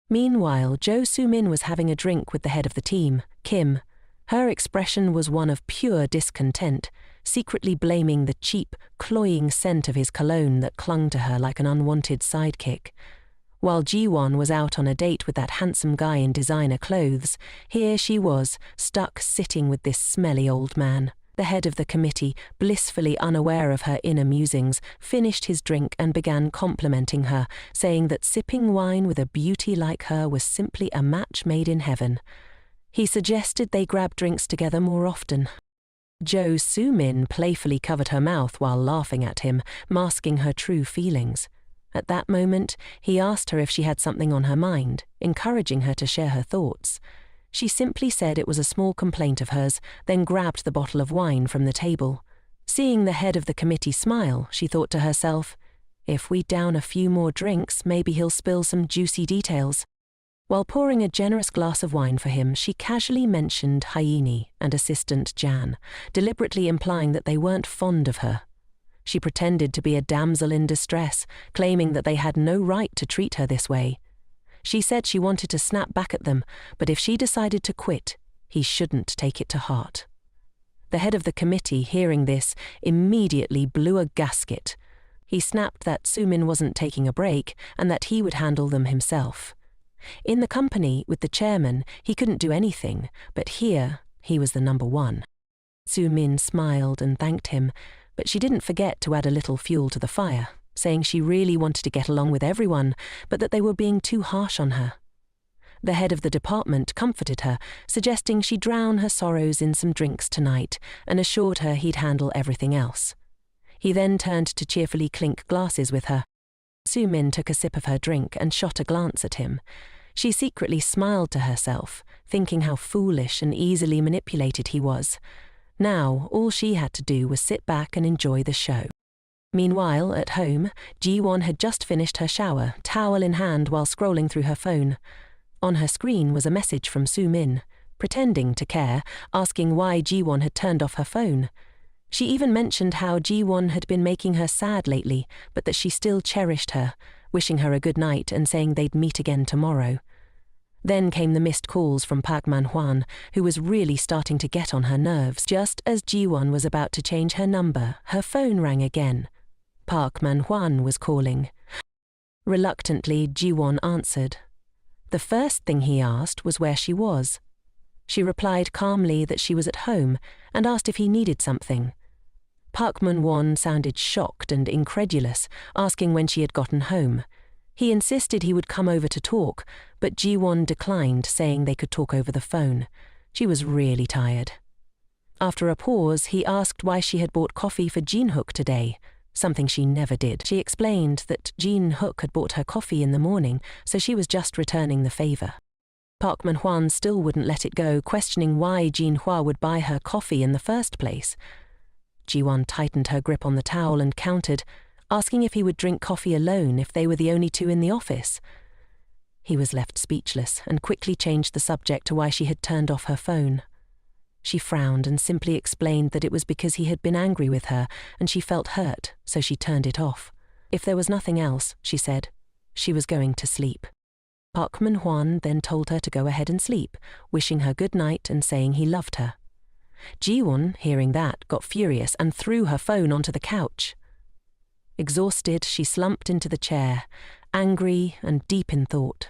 Meanwhile, Jo Soo-min was having a drink with the head of the team, Kim. Her expression was one of pure discontent, secretly blaming the cheap, cloying scent of his cologne that clung to her like an unwanted sidekick. While Ji-won was out on a date with that handsome guy in designer clothes, here she was, stuck sitting with this smelly old man. The head of the committee, blissfully unaware of her inner musings, finished his drink and began complimenting her, saying that sipping wine with a beauty like her was simply a match made in heaven. He suggested they grab drinks together more often. Jo Soo-min playfully covered her mouth while laughing at him, masking her true feelings. At that moment, he asked her if she had something on her mind, encouraging her to share her thoughts. She simply said it was a small complaint of hers, then grabbed the bottle of wine from the table. Seeing the head of the committee smile, she thought to herself, if we down a few more drinks, maybe he'll spill some juicy details. While pouring a generous glass of wine for him, she casually mentioned Hyeni and assistant Jan, deliberately implying that they weren't fond of her. She pretended to be a damsel in distress, claiming that they had no right to treat her this way. She said she wanted to snap back at them, but if she decided to quit, he shouldn't take it to heart. The head of the committee, hearing this, immediately blew a gasket. He snapped that Soo-min wasn't taking a break and that he would handle them himself. In the company, with the chairman, he couldn't do anything, but here, he was the number one. Soo-min smiled and thanked him, but she didn't forget to add a little fuel to the fire, saying she really wanted to get along with everyone, but that they were being too harsh on her. The head of the department comforted her, suggesting she drown her sorrows in some drinks tonight, and assured her he'd handle everything else. He then turned to cheerfully clink glasses with her. Soo-min took a sip of her drink and shot a glance at him. She secretly smiled to herself, thinking how foolish and easily manipulated he was. Now, all she had to do was sit back and enjoy the show. Meanwhile, at home, Ji-won had just finished her shower, towel in hand while scrolling through her phone. On her screen was a message from Soo-min, pretending to care, asking why Ji-won had turned off her phone. She even mentioned how Ji-won had been making her sad lately, but that she still cherished her, wishing her a good night and saying they'd meet again tomorrow. Then came the missed calls from Park Man-hwan, who was really starting to get on her nerves. Just as Ji-won was about to change her number, her phone rang again. Park Man-hwan was calling. Reluctantly, Ji-won answered. The first thing he asked was where she was. She replied calmly that she was at home and asked if he needed something. Park Man-hwan sounded shocked and incredulous, asking when she had gotten home. He insisted he would come over to talk, but Ji-won declined, saying they could talk over the phone. She was really tired. After a pause, he asked why she had bought coffee for Jin-hook today, something she never did. She explained that Jin-hook had bought her coffee in the morning, so she was just returning the favor. Park Man-hwan still wouldn't let it go, questioning why Jin-hwa would buy her coffee in the first place. Ji-won tightened her grip on the towel and countered, asking if he would drink coffee alone if they were the only two in the office. He was left speechless and quickly changed the subject to why she had turned off her phone. She frowned and simply explained that it was because he had been angry with her and she felt hurt, so she turned it off. If there was nothing else, she said, she was going to sleep. Park Man-hwan then told her to go ahead and sleep, wishing her good night and saying he loved her. Ji-won, hearing that, got furious and threw her phone onto the couch. Exhausted, she slumped into the chair, angry and deep in thought.